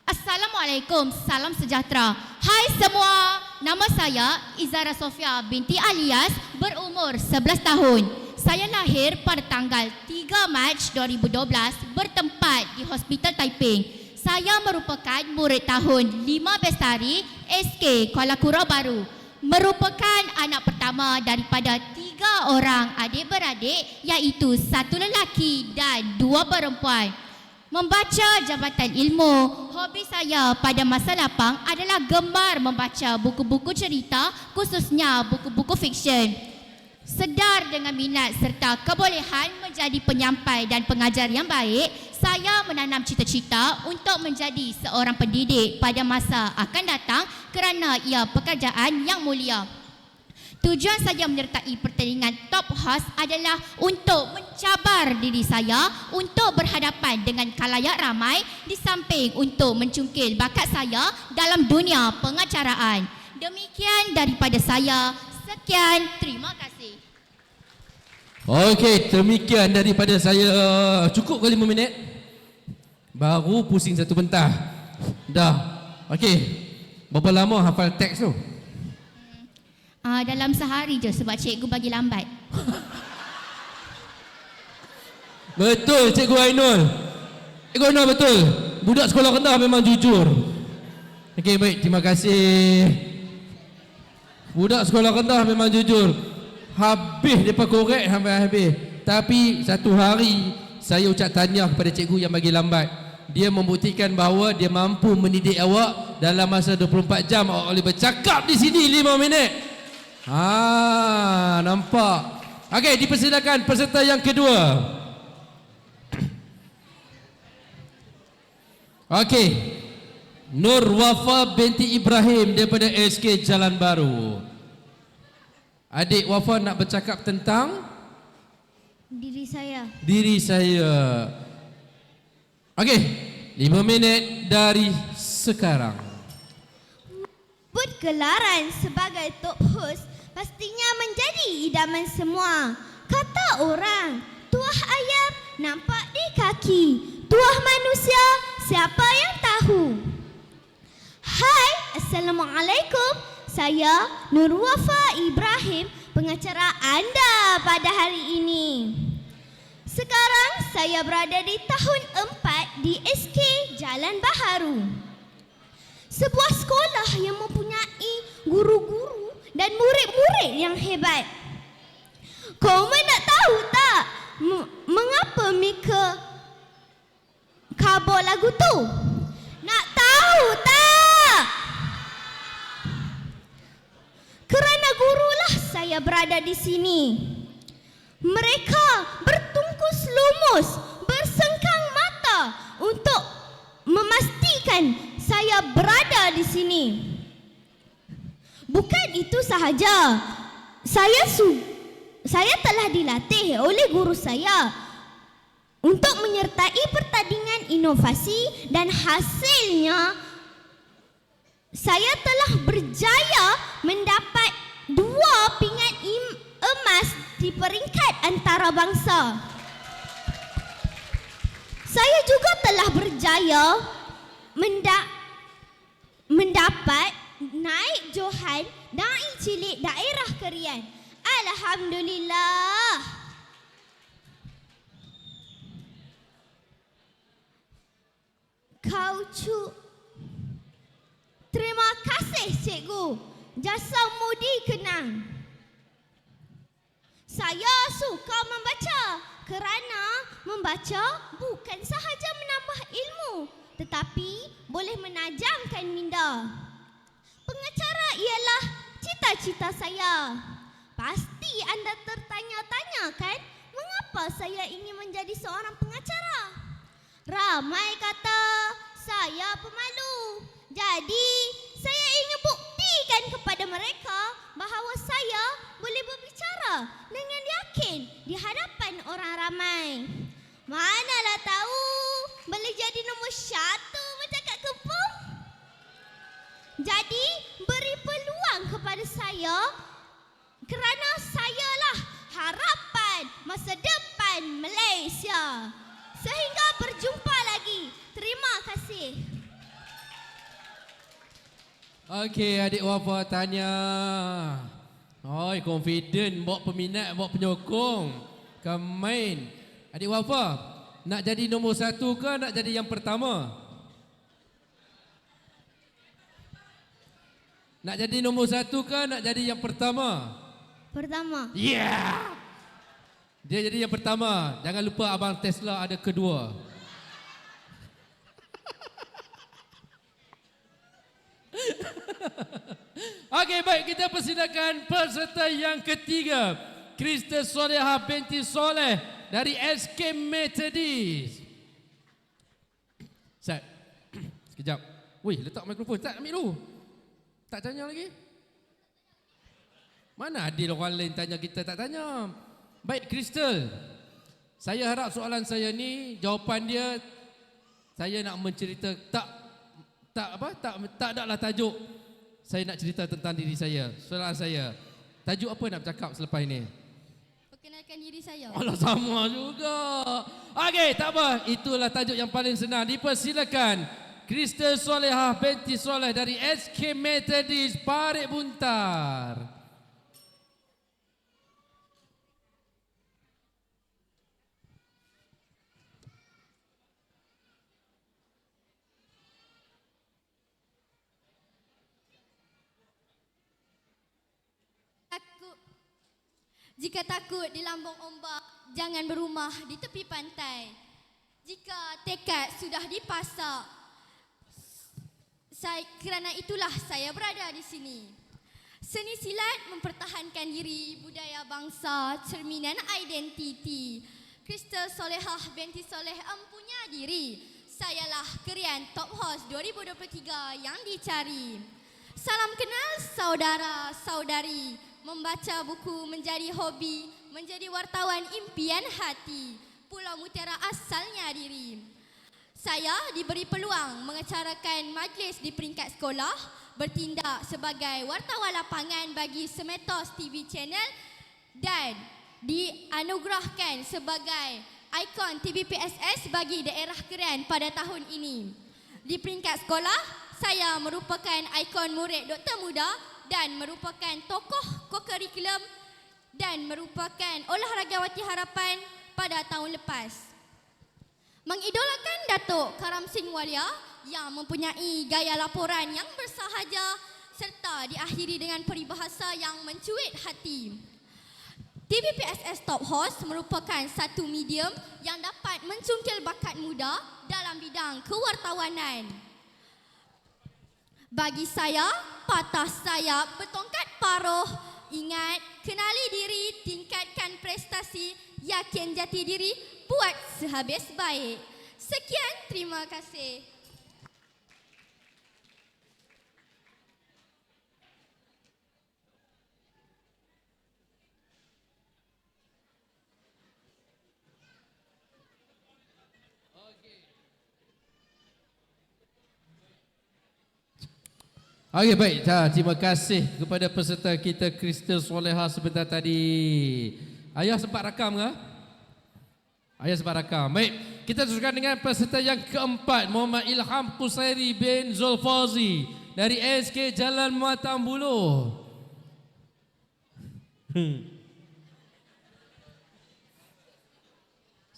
Assalamualaikum, salam sejahtera. Hai semua, nama saya Izara Sofia binti Alias berumur 11 tahun. Saya lahir pada tanggal 3 Mac 2012 bertempat di Hospital Taiping. Saya merupakan murid tahun 5 Bestari SK Kuala Kurau Baru. Merupakan anak pertama daripada 3 orang adik-beradik, iaitu 1 lelaki dan 2 perempuan. Membaca jabatan ilmu, hobi saya pada masa lapang adalah gemar membaca buku-buku cerita, khususnya buku-buku fiksyen. Sedar dengan minat serta kebolehan menjadi penyampai dan pengajar yang baik, saya menanam cita-cita untuk menjadi seorang pendidik pada masa akan datang kerana ia pekerjaan yang mulia. Tujuan saya menyertai pertandingan Top Horse adalah untuk mencabar diri saya untuk berhadapan dengan khalayak ramai, di samping untuk mencungkil bakat saya dalam dunia pengacaraan. Demikian daripada saya. Sekian, terima kasih. Okey, demikian daripada saya. Cukup ke 5 minit? Baru pusing satu bentah. Dah. Okey. Berapa lama hafal teks tu? Dalam sehari je sebab cikgu bagi lambat. Betul Cikgu Ainul. Cikgu Ainul betul. Budak sekolah rendah memang jujur. Okey, baik, terima kasih. Budak sekolah rendah memang jujur. Habis depa korek sampai habis. Tapi satu hari saya ucap tahniah kepada cikgu yang bagi lambat. Dia membuktikan bahawa dia mampu mendidik awak dalam masa 24 jam. Awak boleh bercakap di sini 5 minit. Nampak. Okey, dipersilakan peserta yang kedua. Okey. Nur Wafa binti Ibrahim daripada SK Jalan Baru. Adik Wafa nak bercakap tentang Diri saya. diri saya. Okey, 5 minit dari sekarang. Bergelaran sebagai top host pastinya menjadi idaman semua. Kata orang, tuah ayam nampak di kaki, tuah manusia siapa yang tahu. Hai, Assalamualaikum. Saya Nur Wafa Ibrahim, pengacara anda pada hari ini. Sekarang saya berada di tahun 4 di SK Jalan Baharu. Sebuah sekolah yang mempunyai guru-guru dan murid-murid yang hebat. Kau nak tahu tak mengapa Mika cover lagu tu? Nak tahu tak? Kerana gurulah saya berada di sini. Mereka bertungkus lumus, bersengkang mata untuk memastikan saya berada di sini. Bukan itu sahaja. Saya telah dilatih oleh guru saya untuk menyertai pertandingan inovasi dan hasilnya saya telah berjaya mendapat 2 pingat emas di peringkat antarabangsa. Saya juga telah berjaya mendapat naik Johan Dai Cilik Daerah Kerian. Alhamdulillah. Terima kasih cikgu. Jasa mudi kenang. Saya suka membaca kerana membaca bukan sahaja menambah ilmu tetapi boleh menajamkan minda. Pengacara ialah cita-cita saya. Pasti anda tertanya-tanya kan, mengapa saya ingin menjadi seorang pengacara? Ramai kata saya pemalu. Jadi, saya ingin buktikan kepada mereka bahawa saya boleh berbicara dengan yakin di hadapan orang ramai. Manalah tahu boleh jadi nombor 1 bercakap kepung. Jadi, beri peluang kepada saya kerana sayalah harapan masa depan Malaysia. Sehingga berjumpa lagi. Terima kasih. Okey, adik Wafa tanya. Oi, confident, bawa peminat, bawa penyokong. Kemain. Adik Wafa, nak jadi nombor 1 ke nak jadi yang pertama? Nak jadi nombor 1 ke nak jadi yang pertama? Pertama. Yeah! Dia jadi yang pertama. Jangan lupa abang Tesla ada kedua. Okey, baik, kita persilakan peserta yang ketiga, Krista Solehah binti Soleh dari SK Methodist. Sat. Sekejap. Wih, letak mikrofon. Tak ambil dulu. Tak tanya lagi? Mana adil orang lain tanya, kita tak tanya. Baik, Crystal. Saya harap soalan saya ni jawapan dia saya nak mencerita tak adalah tajuk saya nak cerita tentang diri saya. Soalan saya, tajuk apa nak bercakap selepas ini? Perkenalkan diri saya. Alah, sama juga. Okey, tak apa. Itulah tajuk yang paling senang. Dipersilakan Krista Solehah binti Soleh dari SK Methodist Parit Buntar. Jika takut di lambung ombak, jangan berumah di tepi pantai. Jika tekad sudah dipasak, kerana itulah saya berada di sini. Seni silat mempertahankan diri budaya bangsa, cerminan identiti. Krista Solehah binti Soleh empunya diri. Sayalah kerian Top Host 2023 yang dicari. Salam kenal saudara-saudari. Membaca buku menjadi hobi, menjadi wartawan impian hati. Pulau Mutiara asalnya diri. Saya diberi peluang mengacarakan majlis di peringkat sekolah, bertindak sebagai wartawan lapangan bagi Semetos TV Channel dan dianugerahkan sebagai ikon TVPSS bagi daerah Keren pada tahun ini. Di peringkat sekolah, saya merupakan ikon murid doktor muda dan merupakan tokoh kokurikulum dan merupakan olahragawati harapan pada tahun lepas. Mengidolakan Datuk Karam Singh Walia yang mempunyai gaya laporan yang bersahaja serta diakhiri dengan peribahasa yang mencuit hati. TVPSS Top Host merupakan satu medium yang dapat mencungkil bakat muda dalam bidang kewartawanan. Bagi saya, patah sayap bertongkat paruh. Ingat, kenali diri, tingkatkan prestasi, yakin jati diri, buat sehabis baik. Sekian, terima kasih. Okey, baik. Terima kasih kepada peserta kita Krista Solehah sebentar tadi. Ayah sempat rakam ke? Ayah sempat rakam. Baik, kita teruskan dengan peserta yang keempat, Muhammad Ilham Qusairi bin Zulfauzi dari SK Jalan Matang Buluh.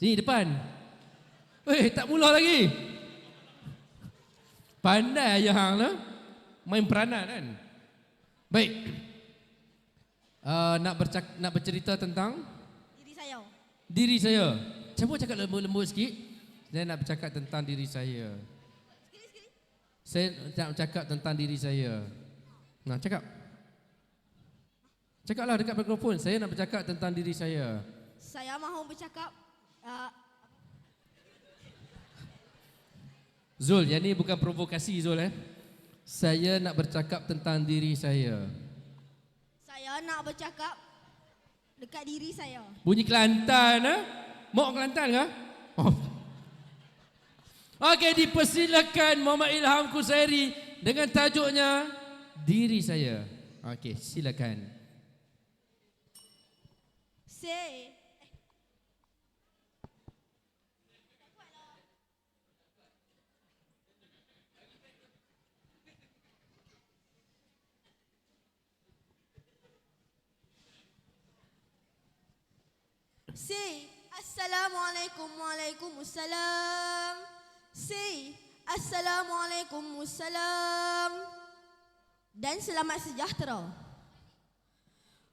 Sini depan. Tak mula lagi. Pandai ayah hang lah. Main peranan kan. Baik. Nak bercerita tentang diri saya. Cuba cakap lembut-lembut sikit. Saya nak bercakap tentang diri saya. Saya nak bercakap tentang diri saya. Nah, cakap. Cakaplah dekat mikrofon. Saya nak bercakap tentang diri saya. Saya mahu bercakap Zul, yang ni bukan provokasi Zul Saya nak bercakap tentang diri saya. Saya nak bercakap dekat diri saya. Bunyi Kelantan Mok Kelantan ke? Oh. Okey, dipersilakan Muhammad Ilham Qusairi dengan tajuknya Diri Saya. Okey, silakan. Say Assalamualaikum Waalaikumsalam. Say Assalamualaikum Wassalam. Dan selamat sejahtera.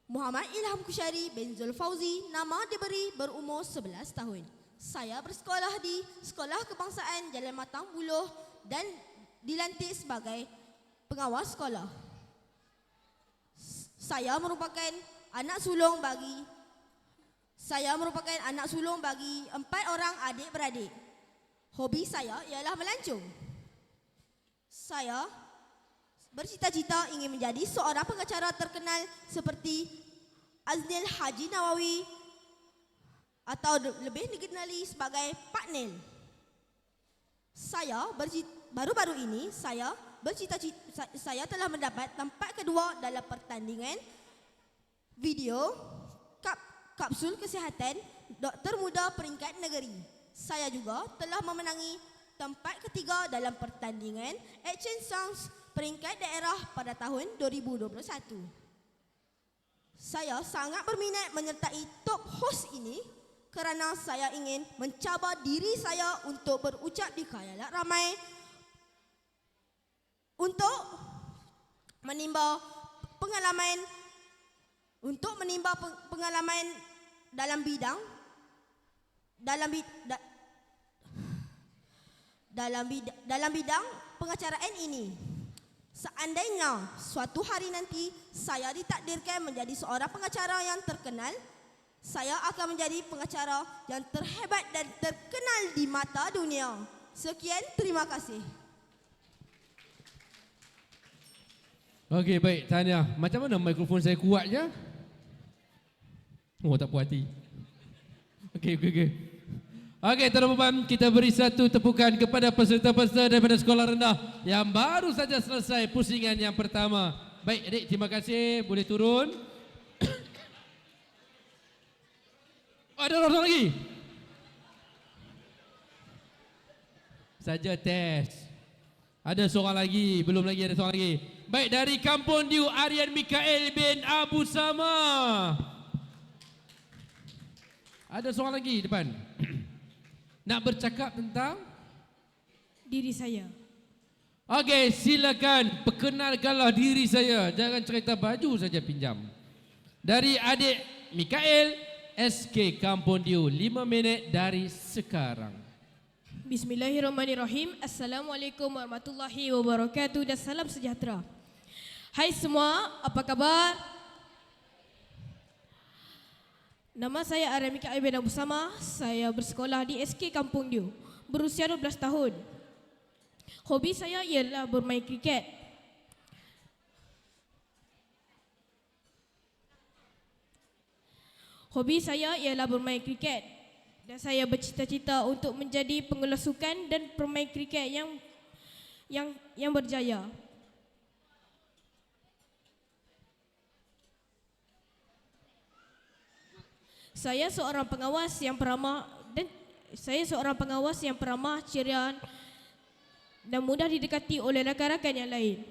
Muhammad Ilham Kusyari bin Zulfauzi, nama diberi, berumur 11 tahun. Saya bersekolah di Sekolah Kebangsaan Jalan Matang Buloh dan dilantik sebagai pengawas sekolah. Saya merupakan anak sulung bagi 4 orang adik-beradik. Hobi saya ialah melancong. Saya bercita-cita ingin menjadi seorang pengacara terkenal seperti Aznil Haji Nawawi atau lebih dikenali sebagai Pak Nil. Baru-baru ini saya telah mendapat tempat kedua dalam pertandingan video kapsul kesihatan doktor muda peringkat negeri. Saya juga telah memenangi tempat ketiga dalam pertandingan Action Songs peringkat daerah pada tahun 2021. Saya sangat berminat menyertai top host ini kerana saya ingin mencabar diri saya untuk berucap di khayalak ramai, untuk menimba pengalaman dalam bidang pengacaraan ini. Seandainya suatu hari nanti saya ditakdirkan menjadi seorang pengacara yang terkenal, saya akan menjadi pengacara yang terhebat dan terkenal di mata dunia. Sekian, terima kasih. Okey, baik, tahniah. Macam mana mikrofon saya kuat je? Oh, tak puas hati. Okey. Okey, tuan-tuan, kita beri satu tepukan kepada peserta-peserta daripada sekolah rendah yang baru saja selesai pusingan yang pertama. Baik, adik, terima kasih. Boleh turun. Ada orang lagi? Saja tes. Ada seorang lagi, belum lagi ada seorang lagi. Baik, dari Kampung Diu, Aryan Mikael bin Abu Sama. Ada seorang lagi depan. Nak bercakap tentang diri saya. Okey, silakan perkenalkanlah diri saya. Jangan cerita baju saja pinjam. Dari adik Mikael, SK Kampung Diu, 5 minit dari sekarang. Bismillahirrahmanirrahim. Assalamualaikum warahmatullahi wabarakatuh dan salam sejahtera. Hai semua, apa khabar? Nama saya Aryan Mikael bin Abu Sama. Saya bersekolah di SK Kampung Diu, berusia 12 tahun. Hobi saya ialah bermain kriket. Dan saya bercita-cita untuk menjadi pengelola sukan dan pemain kriket yang berjaya. Saya seorang pengawas yang peramah, ceria dan mudah didekati oleh rakan-rakan yang lain.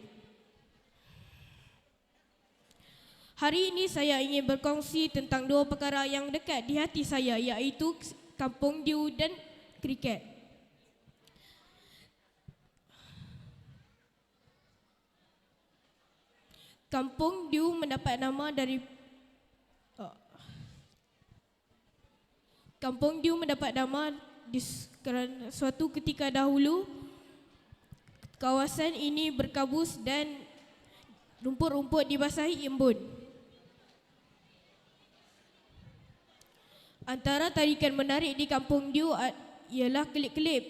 Hari ini saya ingin berkongsi tentang dua perkara yang dekat di hati saya, iaitu Kampung Diu dan kriket. Kampung Diu mendapat nama dari kerana suatu ketika dahulu kawasan ini berkabus dan rumput-rumput dibasahi embun. Antara tarikan menarik di Kampung Diu ialah kelip-kelip.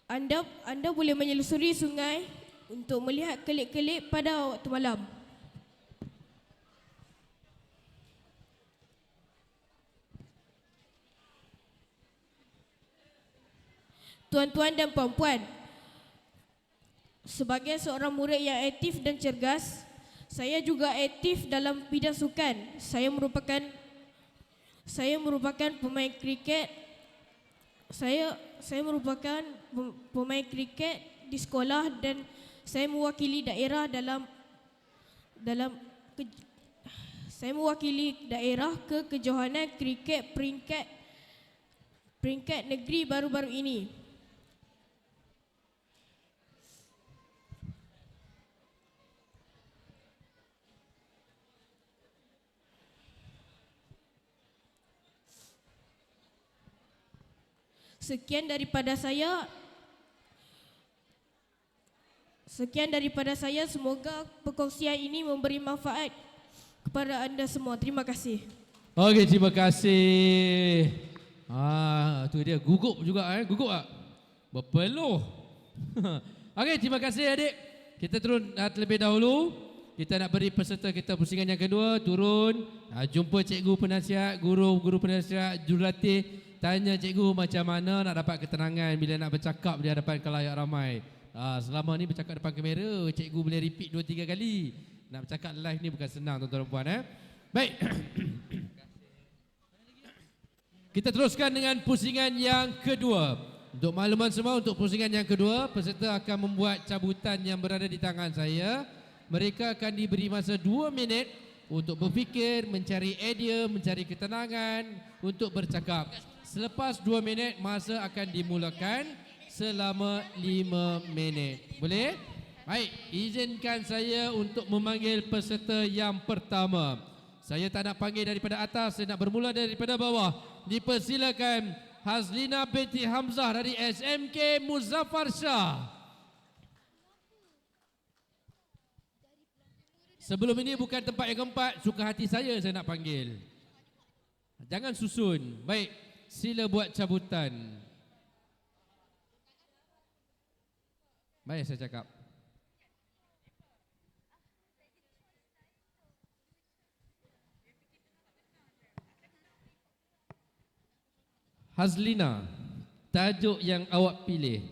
Anda boleh menyelusuri sungai untuk melihat kelip-kelip pada waktu malam. Tuan-tuan dan puan-puan, sebagai seorang murid yang aktif dan cergas, saya juga aktif dalam bidang sukan. Saya merupakan pemain kriket. Saya merupakan pemain kriket di sekolah dan saya mewakili daerah Saya mewakili daerah ke kejohanan kriket peringkat negeri baru-baru ini. Sekian daripada saya, semoga perkongsian ini memberi manfaat kepada anda semua. Terima kasih. Okey, terima kasih. Tu dia gugup juga gugup tak? Berpeluh. Okey, terima kasih adik. Kita turun terlebih dahulu. Kita nak beri peserta kita pusingan yang kedua, turun. Jumpa cikgu penasihat, guru penasihat, jurulatih. Tanya cikgu macam mana nak dapat ketenangan bila nak bercakap di hadapan khalayak ramai. Selama ni bercakap depan kamera, cikgu boleh repeat 2-3 kali. Nak bercakap live ni bukan senang tuan-tuan dan puan. Baik. Kita teruskan dengan pusingan yang kedua. Untuk makluman semua, untuk pusingan yang kedua, peserta akan membuat cabutan yang berada di tangan saya. Mereka akan diberi masa 2 minit untuk berfikir, mencari idea, mencari ketenangan untuk bercakap. Selepas 2 minit, masa akan dimulakan selama 5 minit. Boleh? Baik, izinkan saya untuk memanggil peserta yang pertama. Saya tak nak panggil daripada atas, saya nak bermula daripada bawah. Dipersilakan Hazlina binti Hamzah dari SMK Muzaffar Shah. Sebelum ini bukan tempat yang keempat, suka hati saya nak panggil. Jangan susun. Baik, sila buat cabutan. Baik, saya cakap. Hazlina, tajuk yang awak pilih.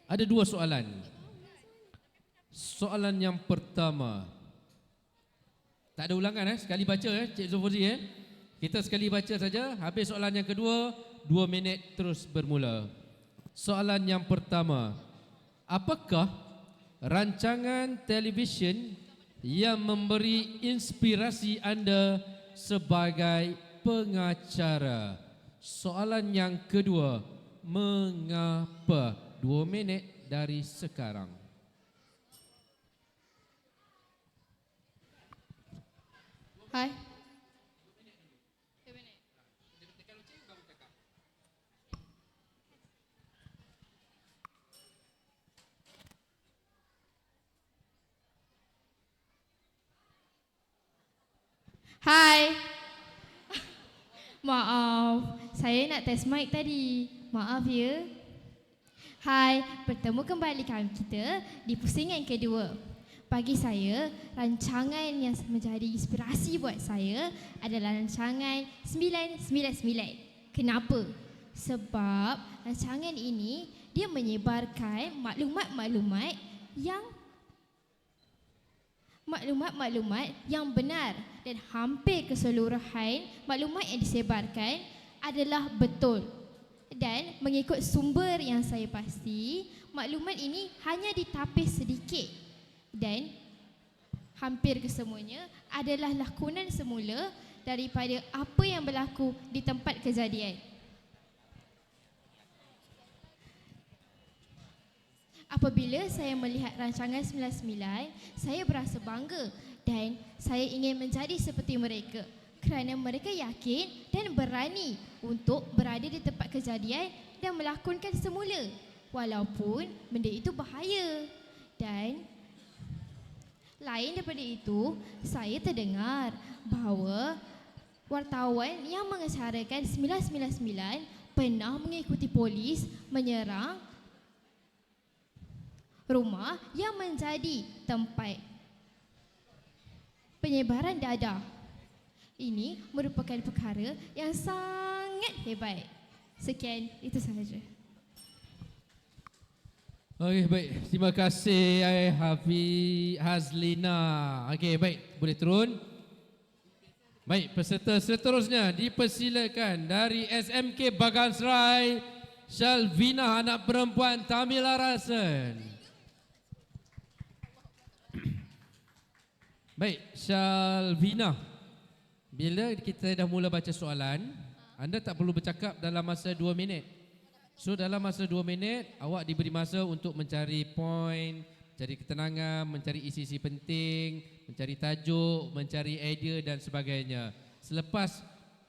Ada 2 soalan. Soalan yang pertama. Tak ada ulangan sekali baca Cik Zulfauzi Kita sekali baca saja, habis soalan yang kedua, 2 minit terus bermula. Soalan yang pertama. Apakah rancangan televisyen yang memberi inspirasi anda sebagai pengacara? Soalan yang kedua, mengapa? 2 minit dari sekarang. Hai. Hai. Maaf, saya nak test mic tadi. Maaf ya. Hai, bertemu kembali kita di pusingan kedua. Bagi saya, rancangan yang menjadi inspirasi buat saya adalah rancangan 999. Kenapa? Sebab rancangan ini dia menyebarkan maklumat-maklumat yang benar, dan hampir keseluruhan maklumat yang disebarkan adalah betul. Dan mengikut sumber yang saya pasti, maklumat ini hanya ditapis sedikit dan hampir kesemuanya adalah lakonan semula daripada apa yang berlaku di tempat kejadian. Apabila saya melihat rancangan 99, saya berasa bangga dan saya ingin menjadi seperti mereka, kerana mereka yakin dan berani untuk berada di tempat kejadian dan melakonkan semula walaupun benda itu bahaya. Dan lain daripada itu, saya terdengar bahawa wartawan yang mengesarakan 999 pernah mengikuti polis menyerang rumah yang menjadi tempat penyebaran dadah. Ini merupakan perkara yang sangat hebat. Sekian, itu sahaja. Okey, baik. Terima kasih Hazlina. Okey, baik. Boleh turun. Baik, peserta seterusnya dipersilakan dari SMK Bagansrai, Shalvina, anak perempuan Tamila Rasen. Baik, Shalvina. Bila kita dah mula baca soalan, anda tak perlu bercakap dalam masa 2 minit. So dalam masa 2 minit, awak diberi masa untuk mencari poin, mencari ketenangan, mencari isi-isi penting, mencari tajuk, mencari idea dan sebagainya. Selepas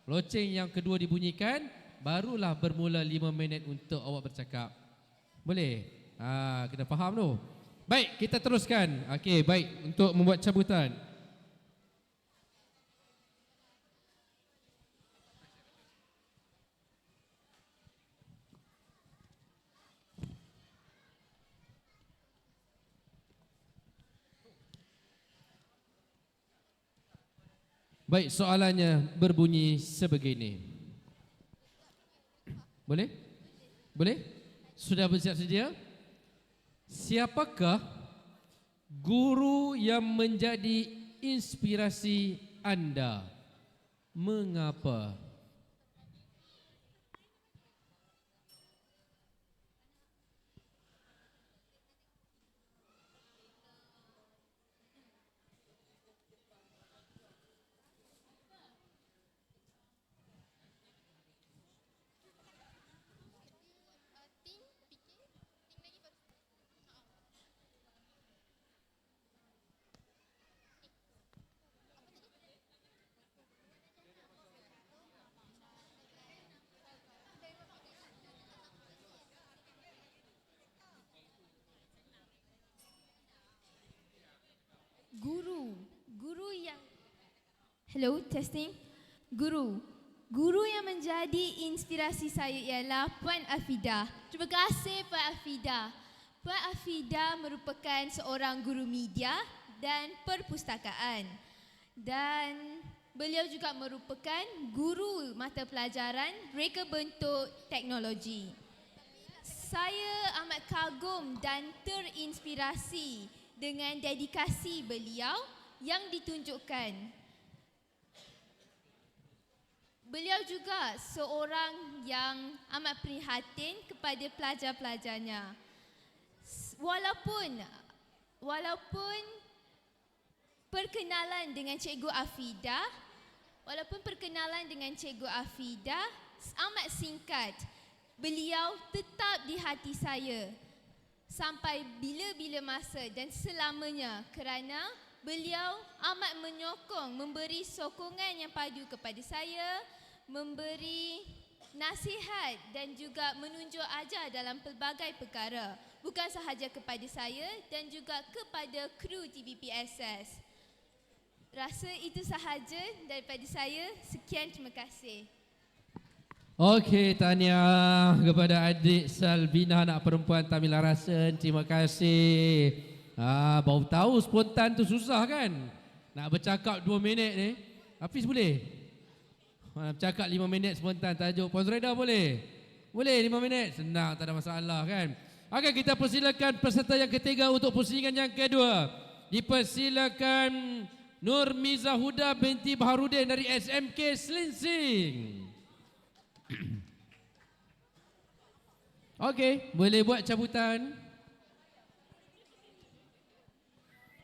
loceng yang kedua dibunyikan, barulah bermula 5 minit untuk awak bercakap. Boleh? Kita faham tu. Baik, kita teruskan. Okey, baik, untuk membuat cabutan. Baik, soalannya berbunyi sebegini. Boleh? Boleh? Sudah bersiap sedia? Siapakah guru yang menjadi inspirasi anda? Mengapa? Guru yang Hello, testing. Guru yang menjadi inspirasi saya ialah Puan Afidah. Terima kasih Puan Afidah. Puan Afidah merupakan seorang guru media dan perpustakaan. Dan beliau juga merupakan guru mata pelajaran reka bentuk teknologi. Saya amat kagum dan terinspirasi dengan dedikasi beliau yang ditunjukkan. Beliau juga seorang yang amat prihatin kepada pelajar-pelajarnya. Walaupun perkenalan dengan Cikgu Afidah amat singkat, beliau tetap di hati saya sampai bila-bila masa dan selamanya kerana beliau amat menyokong, memberi sokongan yang padu kepada saya, memberi nasihat dan juga menunjuk ajar dalam pelbagai perkara. Bukan sahaja kepada saya dan juga kepada kru TVPSS. Rasa itu sahaja daripada saya. Sekian, terima kasih. Okey, tahniah kepada adik Shalvina, anak perempuan Tamila Rasen. Terima kasih. Baru tahu spontan tu susah kan? Nak bercakap 2 minit ni. Hafiz boleh? Nak bercakap 5 minit spontan tajuk. Puan Zuraida boleh? Boleh 5 minit? Senang, tak ada masalah kan? Okey, kita persilakan peserta yang ketiga untuk pusingan yang kedua. Dipersilakan Nurmiza Huda binti Baharudin dari SMK Selinsing. Okey, boleh buat cabutan.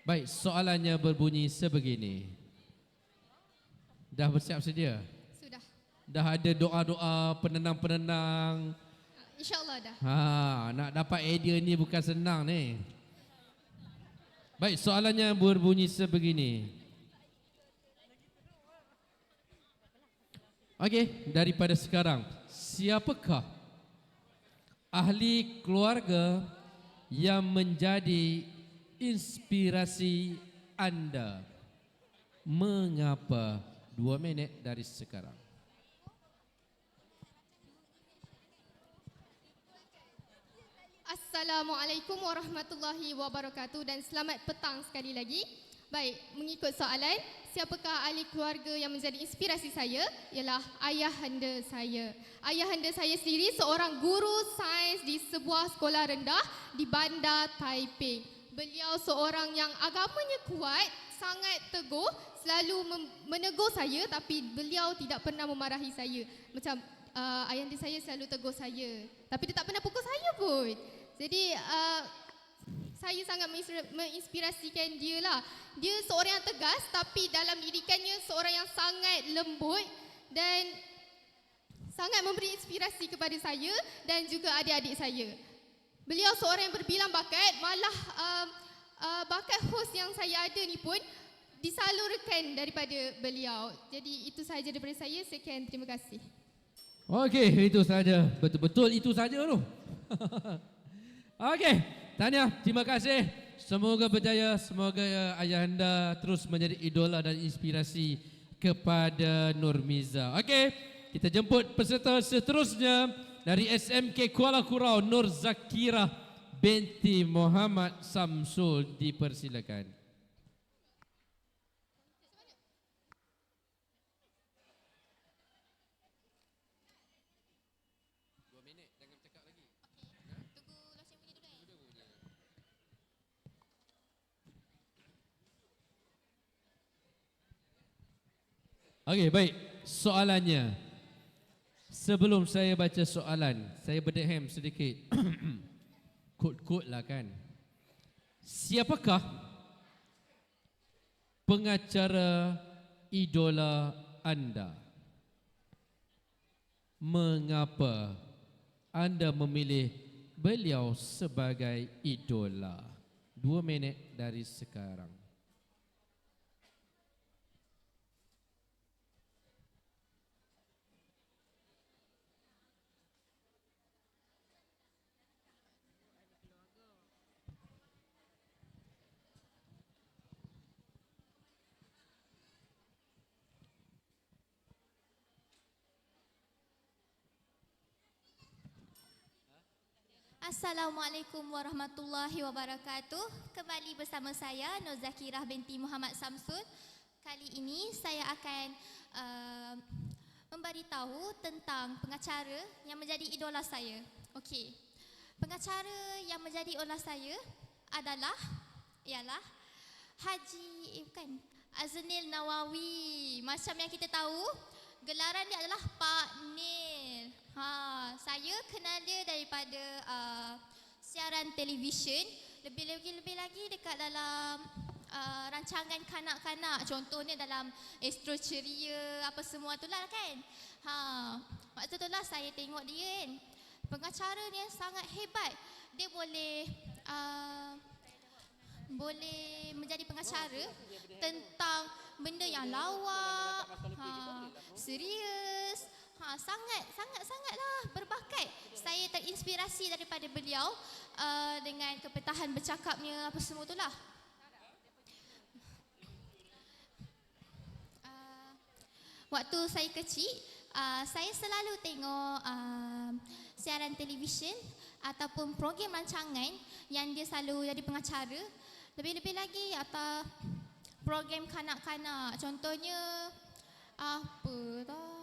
Baik, soalannya berbunyi sebegini. Dah bersiap sedia? Sudah. Dah ada doa-doa penenang-penenang? InsyaAllah dah. Nak dapat idea ni bukan senang ni. Baik, soalannya berbunyi sebegini. Okey, daripada sekarang, siapakah ahli keluarga yang menjadi inspirasi anda? Mengapa? 2 minit dari sekarang. Assalamualaikum warahmatullahi wabarakatuh dan selamat petang sekali lagi. Baik, mengikut soalan, siapakah ahli keluarga yang menjadi inspirasi saya? Ialah ayahanda saya. Ayahanda saya sendiri seorang guru sains di sebuah sekolah rendah di Bandar Taiping. Beliau seorang yang agamanya kuat, sangat teguh, selalu menegur saya tapi beliau tidak pernah memarahi saya. Macam ayahanda saya selalu tegur saya, tapi dia tak pernah pukul saya pun. Jadi saya sangat menginspirasikan dia lah. Dia seorang yang tegas tapi dalam didikannya seorang yang sangat lembut dan sangat memberi inspirasi kepada saya dan juga adik-adik saya. Beliau seorang yang berbilang bakat, malah bakat host yang saya ada ni pun disalurkan daripada beliau. Jadi itu sahaja daripada saya. Sekian, terima kasih. Okey, itu saja. Betul-betul itu saja tu. Okey, Tania, terima kasih. Semoga berjaya, semoga ayahanda terus menjadi idola dan inspirasi kepada Nurmiza. Okey, kita jemput peserta seterusnya dari SMK Kuala Kurau, Nur Zakirah binti Muhammad Samsul, dipersilakan. Okey, baik. Soalannya. Sebelum saya baca soalan, saya berdehem sedikit. Kod-kod lah kan. Siapakah pengacara idola anda? Mengapa anda memilih beliau sebagai idola? 2 minit dari sekarang. Assalamualaikum warahmatullahi wabarakatuh. Kembali bersama saya Nur Zakirah binti Muhammad Samsul. Kali ini saya akan memberitahu tentang pengacara yang menjadi idola saya. Okey. Pengacara yang menjadi idola saya ialah Haji Aznil Nawawi. Macam yang kita tahu, gelaran dia adalah Pak Nil. Saya kenal dia daripada siaran televisyen, lebih lagi dekat dalam rancangan kanak-kanak, contohnya dalam Astro Ceria apa semua itulah kan. Waktu itulah saya tengok dia kan. Pengacara ni sangat hebat. Dia boleh menjadi pengacara tentang benda yang lawak, serius, sangatlah berbakat. Saya terinspirasi daripada beliau dengan kepetahan bercakapnya apa semua itulah. Waktu saya kecil, saya selalu tengok siaran televisyen ataupun program rancangan yang dia selalu jadi pengacara. Lebih-lebih lagi atau program kanak-kanak, contohnya apa tau?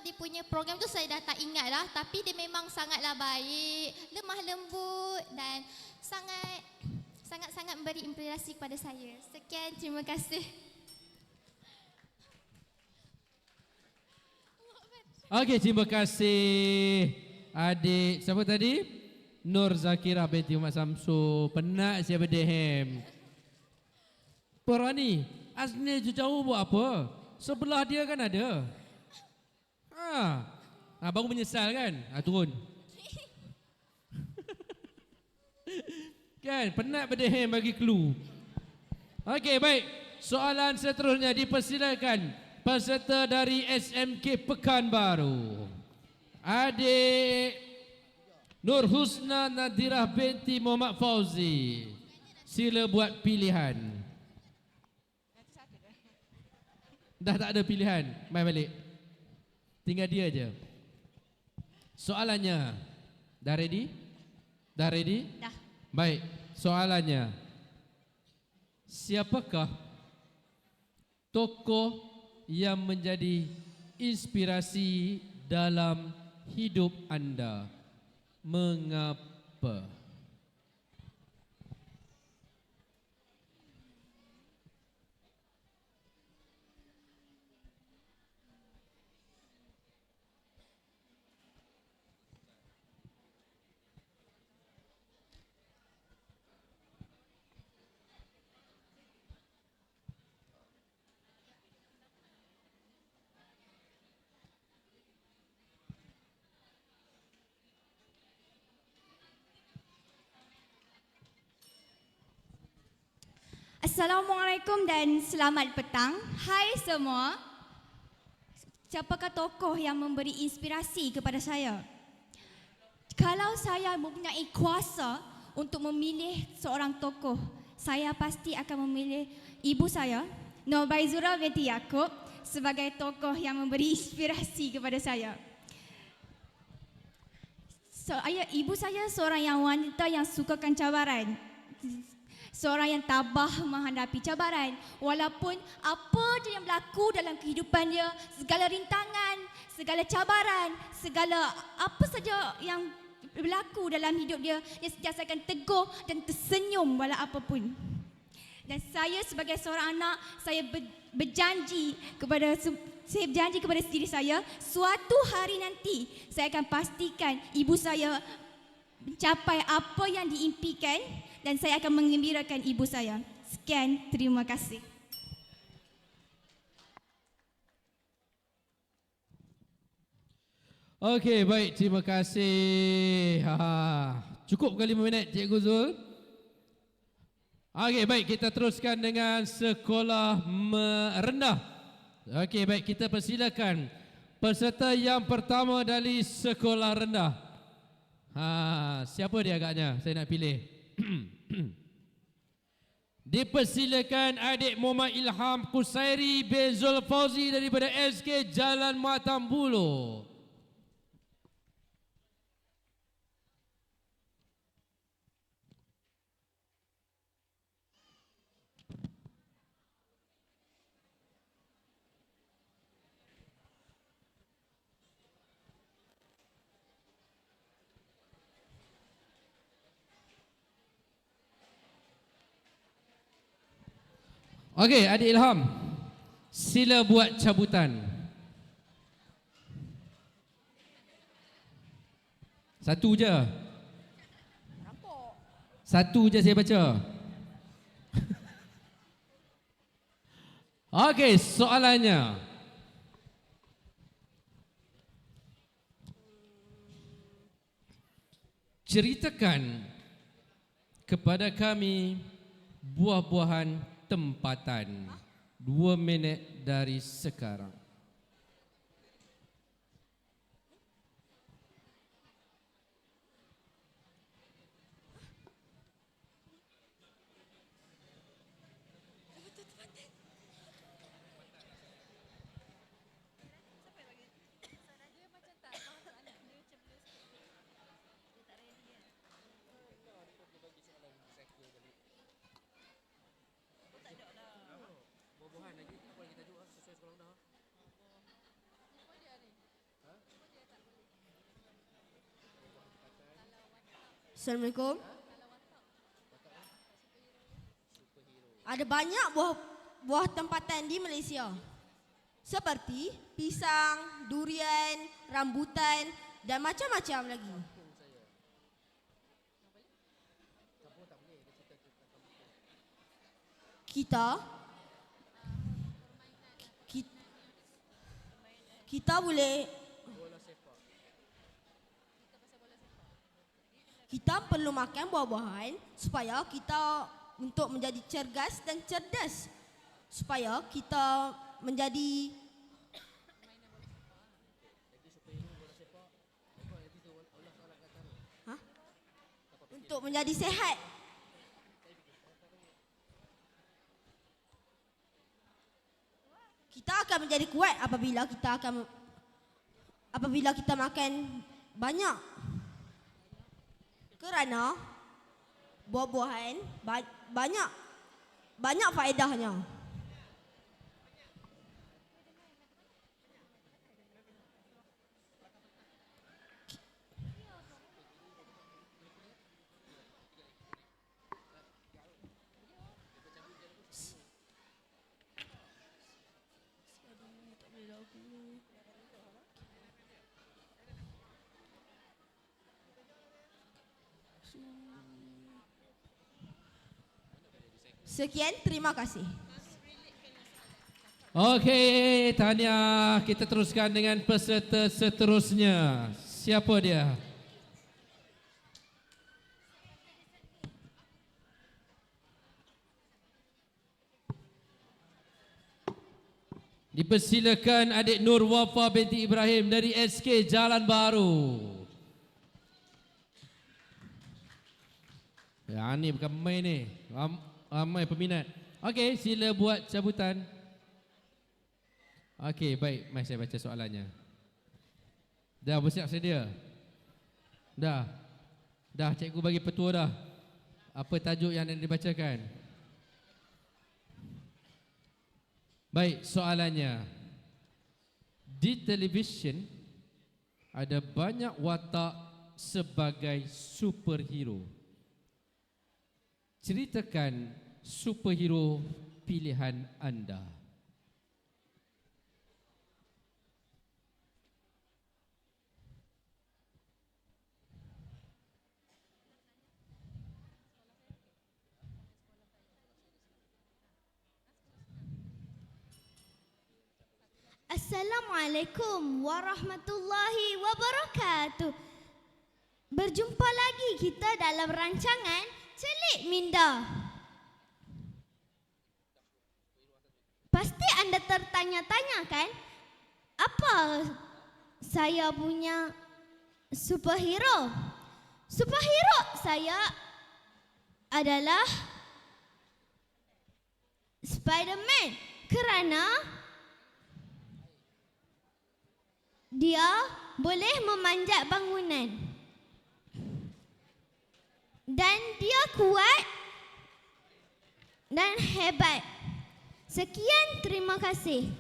Dia punya program tu saya dah tak ingat lah, tapi dia memang sangatlah baik, lemah lembut dan sangat memberi inspirasi kepada saya. Sekian, terima kasih. Okey, terima kasih adik. Siapa tadi? Nur Zakirah binti Muhammad Samsul. Penat saya berdehem. Perani, Aznil jauh buat apa? Sebelah dia kan ada. Baru menyesal kan? Turun. Kan, penat berdehem bagi clue. Okey, baik. Soalan seterusnya dipersilakan peserta dari SMK Pekanbaru. Adik Nur Husna Nadirah binti Muhammad Fauzi. Sila buat pilihan. Dah tak ada pilihan. Mai balik. Tinggal dia je. Soalannya. Dah ready? Dah ready? Dah. Baik. Soalannya. Siapakah tokoh yang menjadi inspirasi dalam hidup anda? Mengapa? Assalamualaikum dan selamat petang. Hai semua. Siapakah tokoh yang memberi inspirasi kepada saya? Kalau saya mempunyai kuasa untuk memilih seorang tokoh, saya pasti akan memilih ibu saya, Nobaizura binti Yaakob, sebagai tokoh yang memberi inspirasi kepada saya. Ibu saya seorang yang wanita yang sukakan cabaran. Seorang yang tabah menghadapi cabaran. Walaupun apa je yang berlaku dalam kehidupan dia, segala rintangan, segala cabaran, segala apa saja yang berlaku dalam hidup dia, dia sentiasa akan teguh dan tersenyum walau apapun. Dan saya sebagai seorang anak, saya berjanji kepada diri saya, suatu hari nanti saya akan pastikan ibu saya mencapai apa yang diimpikan dan saya akan menggembirakan ibu saya. Sekian, terima kasih. Okey, baik, terima kasih. Cukup ke 5 minit, Cikgu Zul? Okey, baik, kita teruskan dengan sekolah merendah. Okey, baik, kita persilakan peserta yang pertama dari sekolah rendah. Siapa dia agaknya? Saya nak pilih. Dipersilakan adik Muhammad Ilham Kusairi bin Zulfauzi daripada SK Jalan Matambulu. Okey, adik Ilham, sila buat cabutan. Satu je. Satu je saya baca. Okey, soalannya. Ceritakan kepada kami buah-buahan tempatan. 2 minit dari sekarang. Assalamualaikum. Ada banyak buah tempatan di Malaysia. Seperti pisang, durian, rambutan dan macam-macam lagi. Kita perlu makan buah-buahan supaya kita untuk menjadi cergas dan cerdas. Supaya kita menjadi untuk menjadi sehat. Kita akan menjadi kuat apabila kita makan banyak. Kerana buah-buahan banyak faedahnya. Sekian, terima kasih. Okey, tahniah. Kita teruskan dengan peserta seterusnya. Siapa dia? Dipersilakan adik Nur Wafa binti Ibrahim dari SK Jalan Baru. Ya, ni bukan main ni. Ramai peminat. Okey, sila buat cabutan. Okey, baik. Mari saya baca soalannya. Dah bersiap sedia? Dah. Dah, cikgu bagi petua dah. Apa tajuk yang nak dibacakan? Baik, soalannya. Di televisyen ada banyak watak sebagai superhero. Ceritakan superhero pilihan anda. Assalamualaikum warahmatullahi wabarakatuh. Berjumpa lagi kita dalam rancangan Celik Minda. Pasti anda tertanya-tanya kan, apa saya punya superhero? Superhero saya adalah Spider-Man kerana dia boleh memanjat bangunan dan dia kuat dan hebat. Sekian, terima kasih.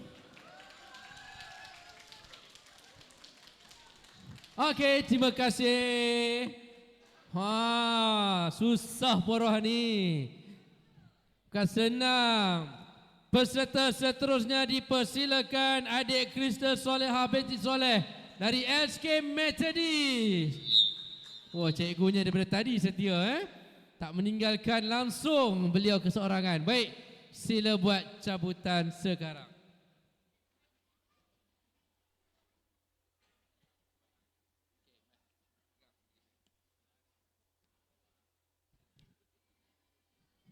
Okey, terima kasih. Susah poroh ni. Bukan senang. Peserta seterusnya dipersilakan adik Krista Soleha binti Soleh dari SK Methodist. Oh, cikgunya daripada tadi setia tak meninggalkan langsung beliau keseorangan. Baik, sila buat cabutan sekarang.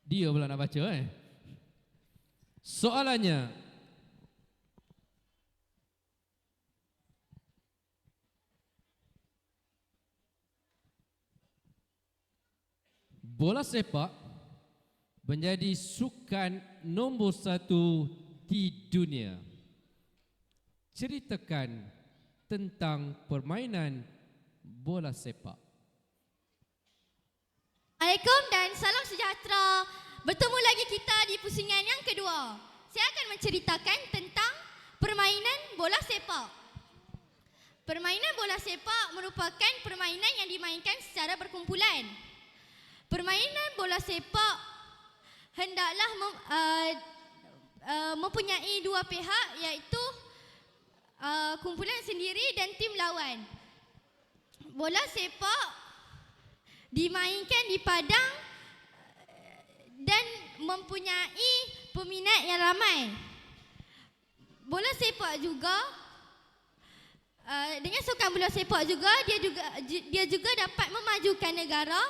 Dia pula nak baca Soalannya, bola sepak menjadi sukan nombor 1 di dunia. Ceritakan tentang permainan bola sepak. Assalamualaikum dan salam sejahtera. Bertemu lagi kita di pusingan yang kedua. Saya akan menceritakan tentang permainan bola sepak. Permainan bola sepak merupakan permainan yang dimainkan secara berkumpulan. Permainan bola sepak hendaklah mempunyai dua pihak, iaitu kumpulan sendiri dan tim lawan. Bola sepak dimainkan di padang dan mempunyai peminat yang ramai. Bola sepak juga dengan sukan bola sepak juga dia juga dapat memajukan negara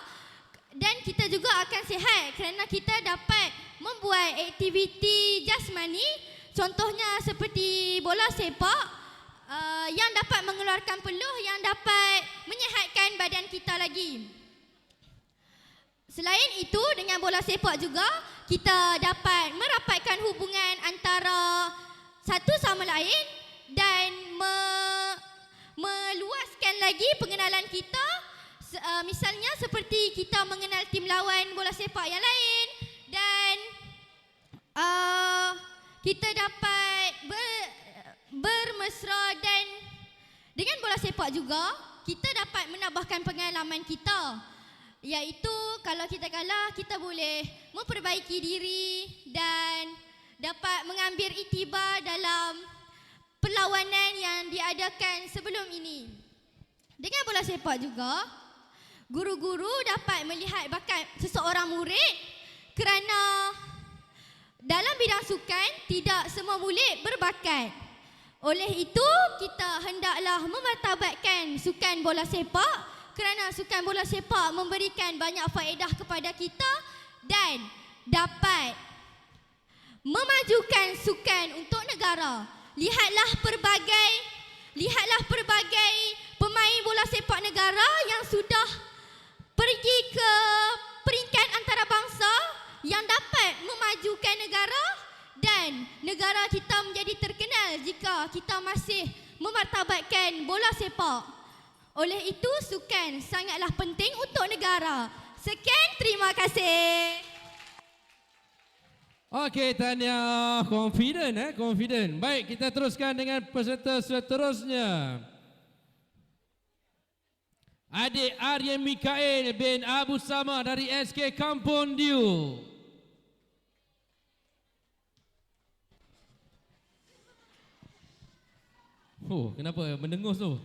dan kita juga akan sihat kerana kita dapat membuat aktiviti jasmani, contohnya seperti bola sepak yang dapat mengeluarkan peluh yang dapat menyihatkan badan kita lagi. Selain itu, dengan bola sepak juga kita dapat merapatkan hubungan antara satu sama lain dan meluaskan lagi pengenalan kita. Misalnya seperti kita mengenal tim lawan bola sepak yang lain dan kita dapat bermesra, dan dengan bola sepak juga kita dapat menambahkan pengalaman kita. Iaitu kalau kita kalah, kita boleh memperbaiki diri dan dapat mengambil iktibar dalam perlawanan yang diadakan sebelum ini. Dengan bola sepak juga, guru-guru dapat melihat bakat seseorang murid kerana dalam bidang sukan tidak semua murid berbakat. Oleh itu, kita hendaklah memartabatkan sukan bola sepak kerana sukan bola sepak memberikan banyak faedah kepada kita dan dapat memajukan sukan untuk negara. Lihatlah pelbagai pemain bola sepak negara yang sudah pergi ke peringkat antarabangsa yang dapat memajukan negara dan negara kita menjadi terkenal jika kita masih memartabatkan bola sepak. Oleh itu, sukan sangatlah penting untuk negara. Sekian, terima kasih. Okey, tahniah. Confident. Baik, kita teruskan dengan peserta seterusnya. Adik Aryan Mikael bin Abu Sama dari SK Kampung Diu. Oh, kenapa mendengus tu?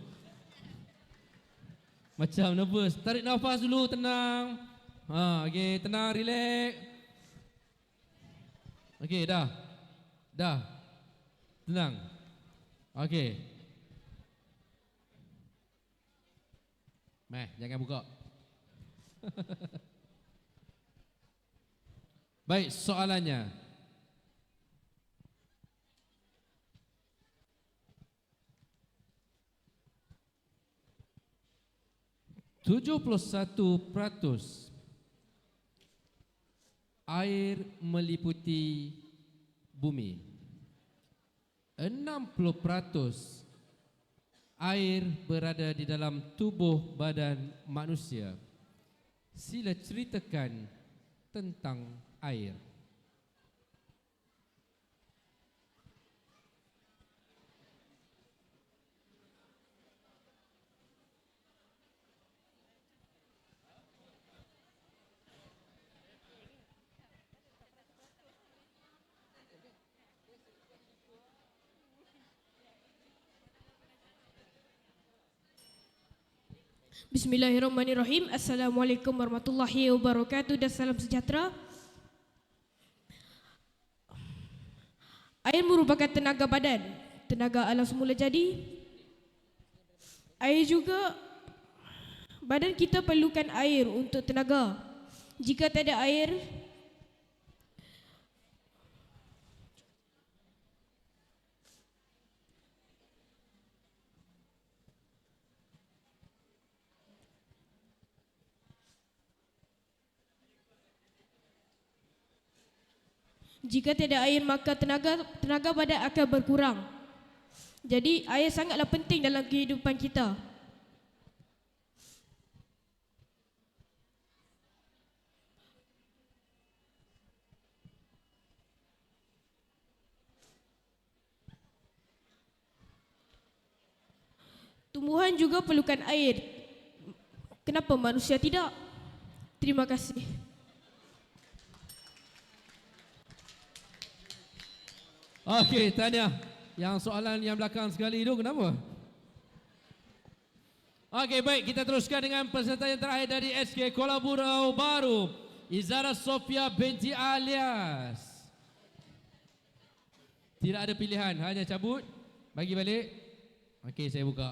Macam nervous. Tarik nafas dulu, tenang. Okey, tenang, relax. Okey, dah. Tenang. Okey. Jangan buka. Baik, soalannya. %71 air meliputi bumi. 60% air berada di dalam tubuh badan manusia. Sila ceritakan tentang air. Bismillahirrahmanirrahim. Assalamualaikum warahmatullahi wabarakatuh dan salam sejahtera. Air merupakan tenaga badan, tenaga alam semula jadi. Air juga, badan kita perlukan air untuk tenaga. Jika tiada air, maka tenaga badan akan berkurang. Jadi air sangatlah penting dalam kehidupan kita. Tumbuhan juga perlukan air. Kenapa manusia tidak? Terima kasih. Okey, tahniah. Yang soalan yang belakang sekali itu kenapa? Okey, baik, kita teruskan dengan peserta yang terakhir dari SK Kuala Burau Baru, Izara Sofia binti Alias. Tidak ada pilihan, hanya cabut, bagi balik. Okey, saya buka.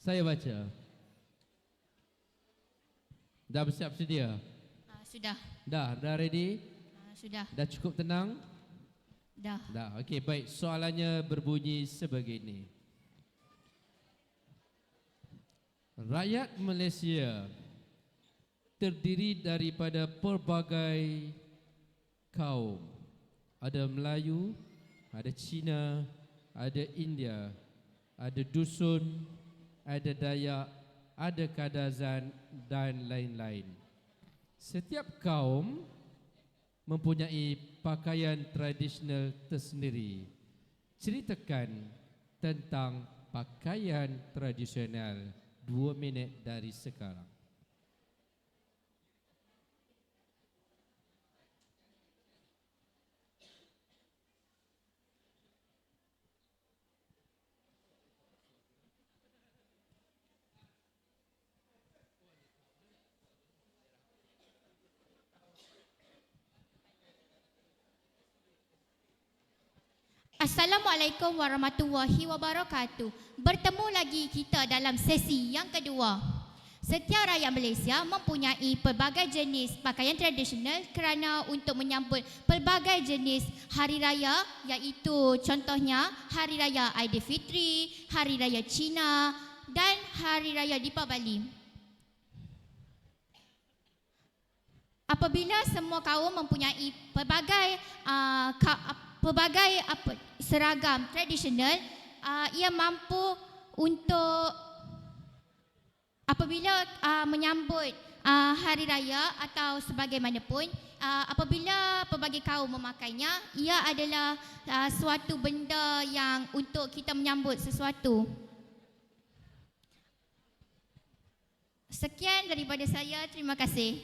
Saya baca. Dah bersiap sedia? Sudah. Dah ready? Sudah. Dah cukup tenang? Dah. Okey, baik. Soalannya berbunyi sebegini. Rakyat Malaysia terdiri daripada pelbagai kaum. Ada Melayu, ada Cina, ada India, ada Dusun, ada Dayak, ada Kadazan dan lain-lain. Setiap kaum mempunyai pakaian tradisional tersendiri. Ceritakan tentang pakaian tradisional 2 minit dari sekarang. Assalamualaikum warahmatullahi wabarakatuh. Bertemu lagi kita dalam sesi yang kedua. Setiap rakyat Malaysia mempunyai pelbagai jenis pakaian tradisional kerana untuk menyambut pelbagai jenis hari raya, iaitu contohnya Hari Raya Aidilfitri, Hari Raya Cina dan Hari Raya Deepavali. Apabila semua kaum mempunyai pelbagai seragam tradisional, ia mampu untuk apabila menyambut hari raya atau sebagaimanapun, apabila pelbagai kaum memakainya, ia adalah suatu benda yang untuk kita menyambut sesuatu. Sekian daripada saya, terima kasih.